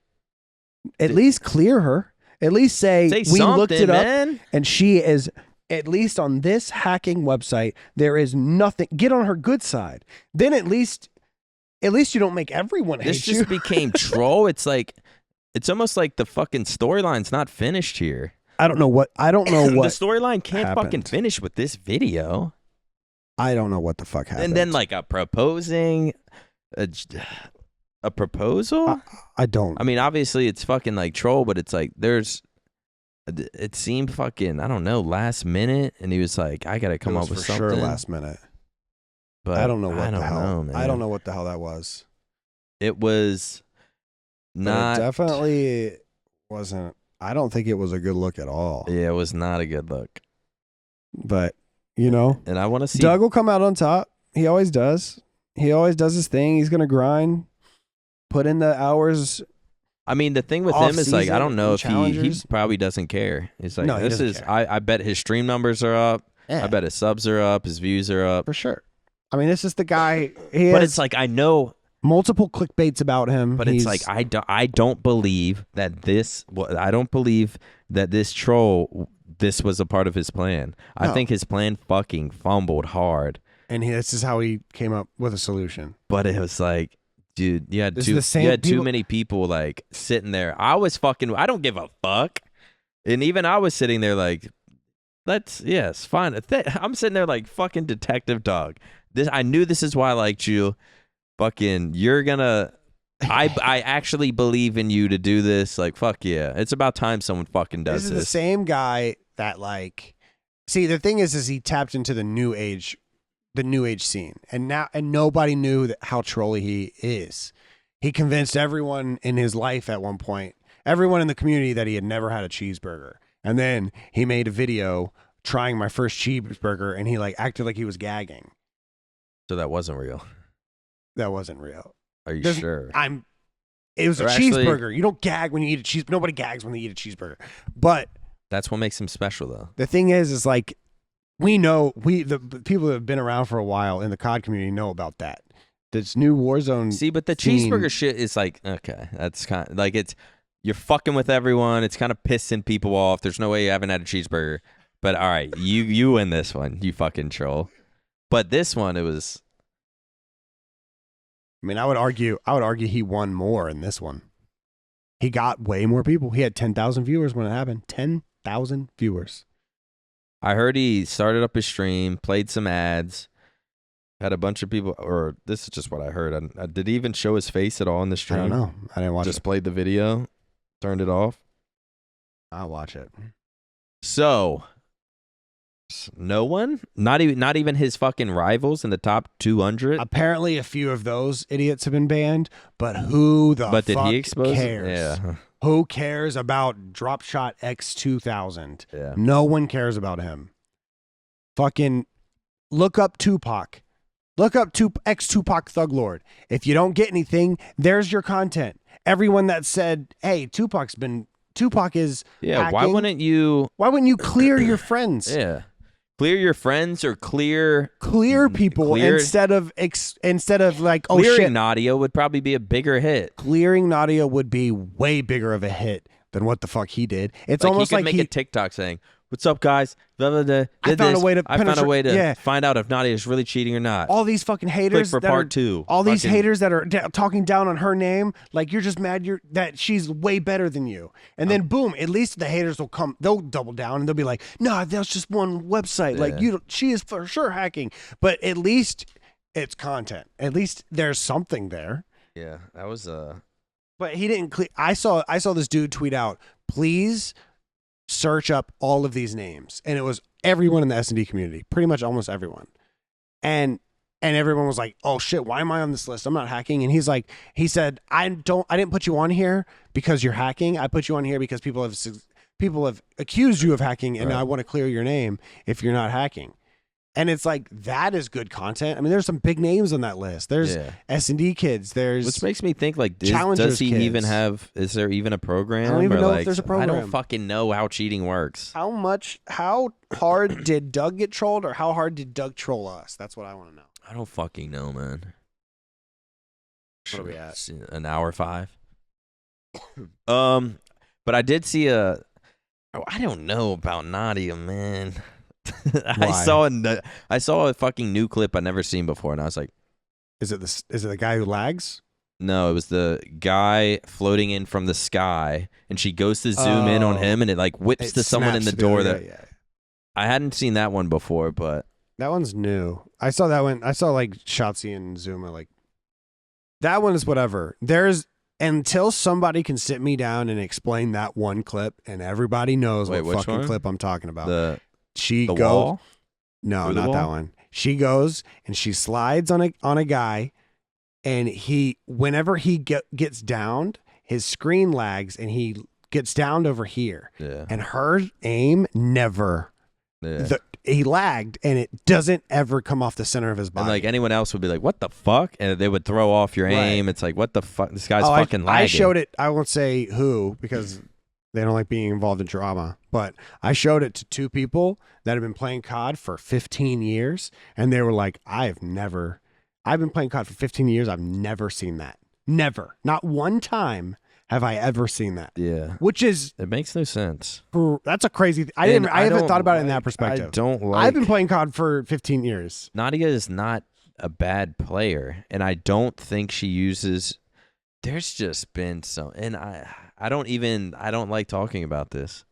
At least clear her. At least say we looked it up, man. And she is, at least on this hacking website, there is nothing. Get on her good side. Then at least you don't make everyone hate you. This just became troll. It's almost like the fucking storyline's not finished here. I don't know what the storyline can't happened. fucking finish with this video. I don't know what the fuck happened. And then like a proposal? I don't. I mean, obviously it's fucking like troll, but it's like it seemed fucking, I don't know, last minute, and he was like, I gotta come up with something. Sure, last minute. But I don't know what the hell. Man. I don't know what the hell that was. It was not. It definitely wasn't. I don't think it was a good look at all. Yeah, it was not a good look. But and I want to see Doug will come out on top. He always does. He always does his thing. He's gonna grind, put in the hours. I mean, the thing with him is like, I don't know if he probably doesn't care. He's like, no, this is. I bet his stream numbers are up. Yeah. I bet his subs are up. His views are up for sure. I mean, this is the guy. But it's like, I know multiple clickbaits about him. But it's like, I don't believe that this. I don't believe that this troll. This was a part of his plan. No. I think his plan fucking fumbled hard. And this is how he came up with a solution. But it was like, dude, you had too many people like sitting there. I don't give a fuck. And even I was sitting there like, it's fine. I'm sitting there like fucking Detective Dog. I knew this is why I liked you. Fucking, you're gonna. I actually believe in you to do this. Like, fuck yeah. It's about time someone fucking does this. This is the same guy that like. See, the thing is he tapped into the new age scene, and nobody knew how trolly he is. He convinced everyone in his life at one point, everyone in the community, that he had never had a cheeseburger, and then he made a video trying my first cheeseburger, and he like acted like he was gagging. So that wasn't real. That wasn't real. Are you sure? It was a cheeseburger. You don't gag when you eat a cheese. Nobody gags when they eat a cheeseburger. But that's what makes him special, though. The thing is like, we know the people that have been around for a while in the COD community know about that. This new Warzone. See, but the cheeseburger shit is like, okay, that's kind of like, you're fucking with everyone. It's kind of pissing people off. There's no way you haven't had a cheeseburger. But all right, you win this one, you fucking troll. But this one, it was. I mean, I would argue he won more in this one. He got way more people. He had 10,000 viewers when it happened. 10,000 viewers. I heard he started up his stream, played some ads, had a bunch of people, or this is just what I heard. Did he even show his face at all in the stream? I don't know. I didn't watch it. Just played the video, turned it off. I'll watch it. So, no one? Not even his fucking rivals in the top 200? Apparently a few of those idiots have been banned, but who the fuck did he expose cares? Yeah. Who cares about Dropshot X2000? Yeah. No one cares about him. Fucking look up Tupac. Look up X-Tupac Thug Lord. If you don't get anything, there's your content. Everyone that said, hey, Tupac is hacking. Why wouldn't you clear your friends? Yeah. Clear your friends or clear people instead of like, oh clearing shit. NADIA would probably be a bigger hit. Clearing NADIA would be way bigger of a hit than what the fuck he did. It's like almost he could like make a TikTok saying, "What's up, guys? Blah, blah, blah, I found a way to find out if NADIA is really cheating or not." All these fucking haters Click for part 2. All these haters that are talking down on her name, like you're just mad that she's way better than you. And then boom, at least the haters will come. They'll double down and they'll be like, "Nah, that's just one website. Yeah. Like she is for sure hacking." But at least it's content. At least there's something there. Yeah, that was But he didn't. I saw this dude tweet out, "Please search up all of these names," and it was everyone in the S&D community, pretty much almost everyone, and everyone was like, "Oh shit, why am I on this list? I'm not hacking." And he said, "I didn't put you on here because you're hacking. I put you on here because people have accused you of hacking, and I want to clear your name if you're not hacking." And it's like, that is good content. I mean, there's some big names on that list. There's S&D kids. There's which makes me think like, does he even have? Is there even a program? I don't even know like, if there's a program. I don't fucking know how cheating works. How hard did Doug get trolled, or how hard did Doug troll us? That's what I want to know. I don't fucking know, man. What are we at? An hour 5. But I did see a. Oh, I don't know about Nadia, man. I saw a fucking new clip I never seen before, and I was like, Is it the guy who lags? no, it was the guy floating in from the sky, and she goes to zoom in on him, and it like whips It to someone in the snaps door. yeah. I hadn't seen that one before, but That one's new. I saw that one. I saw like Shotzi and Zuma. Like that one is whatever. There's until somebody can sit me down and explain that one clip, and everybody knows what fucking one? clip I'm talking about. the goes. wall? No, Through the not wall? that one. She goes and she slides on a guy, and whenever he gets downed, his screen lags and he gets downed over here. Yeah. And her aim never. Yeah. He lagged, and it doesn't ever come off the center of his body. And like anyone else would be like, "What the fuck?" And they would throw off your aim. It's like, "What the fuck? This guy's fucking lagging." I showed it. I won't say who because they don't like being involved in drama. But I showed it to two people that have been playing COD for 15 years, and they were like, I've been playing COD for 15 years. I've never seen that. Never. Not one time have I ever seen that. Yeah. Which is It makes no sense. that's a crazy. I haven't thought about it in that perspective. I've been playing COD for 15 years. Nadia is not a bad player, and I don't think she uses. There's just been some, and I don't like talking about this,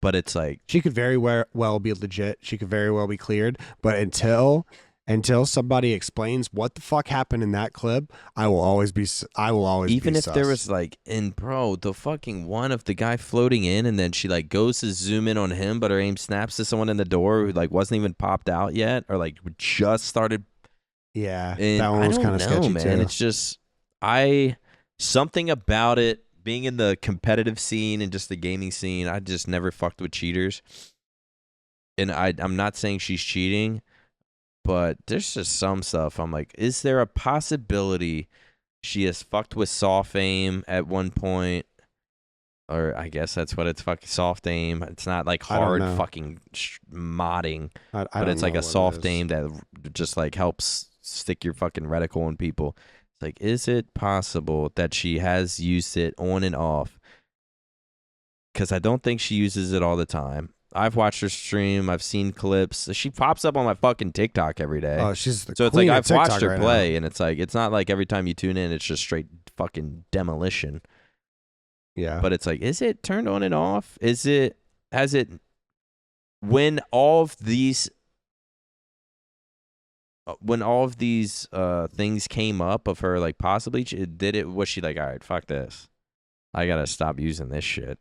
but it's like She could very well be legit. She could very well be cleared. But until somebody explains what the fuck happened in that clip, I will always be even if sus. there was like the fucking one of the guy floating in, and then she like goes to zoom in on him, but her aim snaps to someone in the door who like wasn't even popped out yet, or like just started. Yeah, And that one was kind of sketchy man. too. It's just something about it being in the competitive scene and just the gaming scene. I just never fucked with cheaters, and I'm not saying she's cheating, but there's just some stuff I'm like, is there a possibility she has fucked with soft aim at one point? Or I guess that's what it's fucking soft aim. It's not like hard fucking modding, but it's like a soft aim that just like helps stick your fucking reticle on people. It's like, is it possible that she has used it on and off? Because I don't think she uses it all the time. I've watched her stream. I've seen clips. She pops up on my fucking TikTok every day. Oh, she's the so it's queen like of I've TikTok watched her right play, now. and it's like it's not like every time you tune in, it's just straight fucking demolition. Yeah, But it's like, is it turned on and off? Has it when all of these things came up of her like possibly was she like, all right, fuck this, I gotta stop using this shit,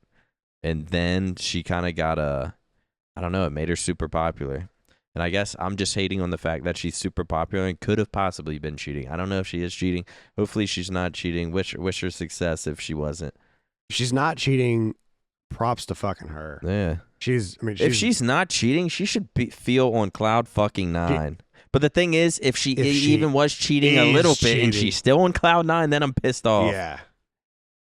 and then she kind of got I don't know, it made her super popular. And I guess I'm just hating on the fact that she's super popular and could have possibly been cheating. I don't know if she is cheating. Hopefully she's not cheating. Wish her success if she wasn't. she's not cheating. Props to fucking her. Yeah. If she's not cheating, she should feel on cloud fucking 9. But the thing is, if she even was cheating a little bit and she's still on cloud 9, then I'm pissed off. Yeah.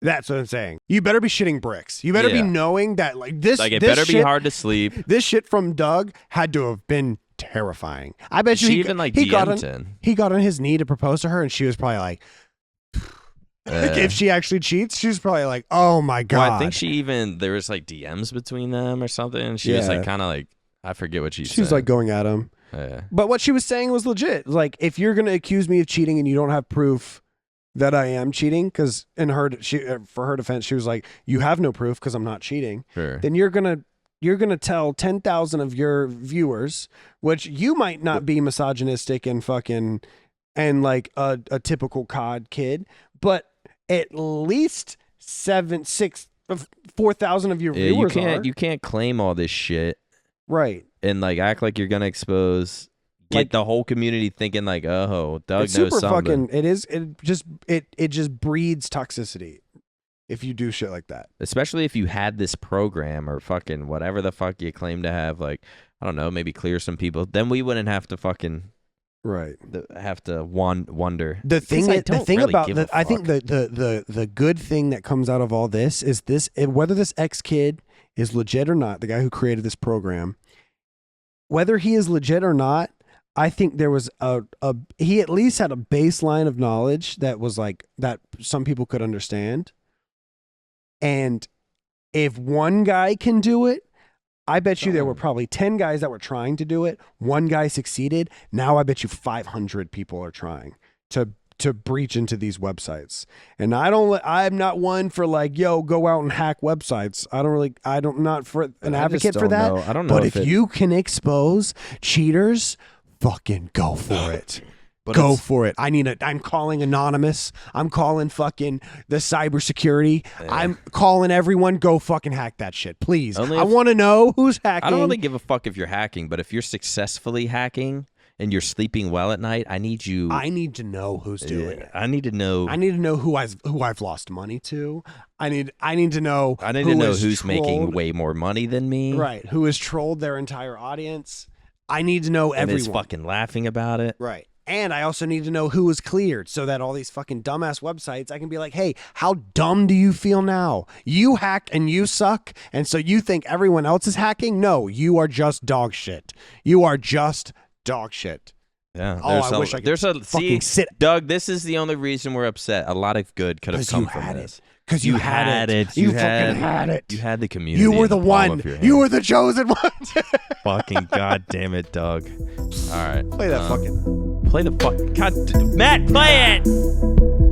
That's what I'm saying. You better be shitting bricks. You better be knowing that like this. Like it this better shit, be hard to sleep. This shit from Doug had to have been terrifying. I bet you She even like DM'd him. He got on his knee to propose to her, and she was probably like, if she actually cheats, she was probably like, oh my god. Well, I think there was like DMs between them or something. She was like kind of like, I forget what she said. She was like going at him. Yeah. But what she was saying was legit. Like, if you're gonna accuse me of cheating and you don't have proof that I am cheating, because for her defense, she was like, you have no proof because I'm not cheating. Sure. Then you're gonna tell 10,000 of your viewers, which you might not be misogynistic and fucking and like a typical COD kid, but at least 4,000 of your viewers you can't claim all this shit, right? And like act like you're gonna expose. Get the whole community thinking like, oh, Doug it's knows super something. It just breeds toxicity if you do shit like that. Especially if you had this program or fucking whatever the fuck you claim to have, like, I don't know, maybe clear some people. Then we wouldn't have to fucking have to wonder. I think the good thing that comes out of all this is whether this ex kid is legit or not, the guy who created this program, whether he is legit or not, I think there was he at least had a baseline of knowledge that was like that some people could understand. And if one guy can do it, I bet you there were probably 10 guys that were trying to do it. One guy succeeded. Now I bet you 500 people are trying to breach into these websites. And I'm not one for like, yo, go out and hack websites. I'm not for an advocate for that. I don't know. But if you can expose cheaters, fucking go for it. Go for it. I'm calling Anonymous. I'm calling fucking the cybersecurity. I'm calling everyone. Go fucking hack that shit, please. I want to know who's hacking. I don't really give a fuck if you're hacking, but if you're successfly hacking and you're sleeping well at night, I need to know who's doing it. I need to know who I've lost money to. I need to know. Who's making way more money than me. Right. Who has trolled their entire audience. I need to know everyone. And is fucking laughing about it. Right. And I also need to know who was cleared so that all these fucking dumbass websites, I can be like, hey, how dumb do you feel now? You hacked and you suck, and so you think everyone else is hacking? No, you are just dog shit. You are just dog shit. Yeah. I wish I could fucking sit. Doug, this is the only reason we're upset. A lot of good could have come from this. Because you had it. You fucking had it. You had the community. You were the one. You were the chosen one. Fucking goddamn it, Doug. All right. Play that fucking. Play the fuck. God, Matt, play it.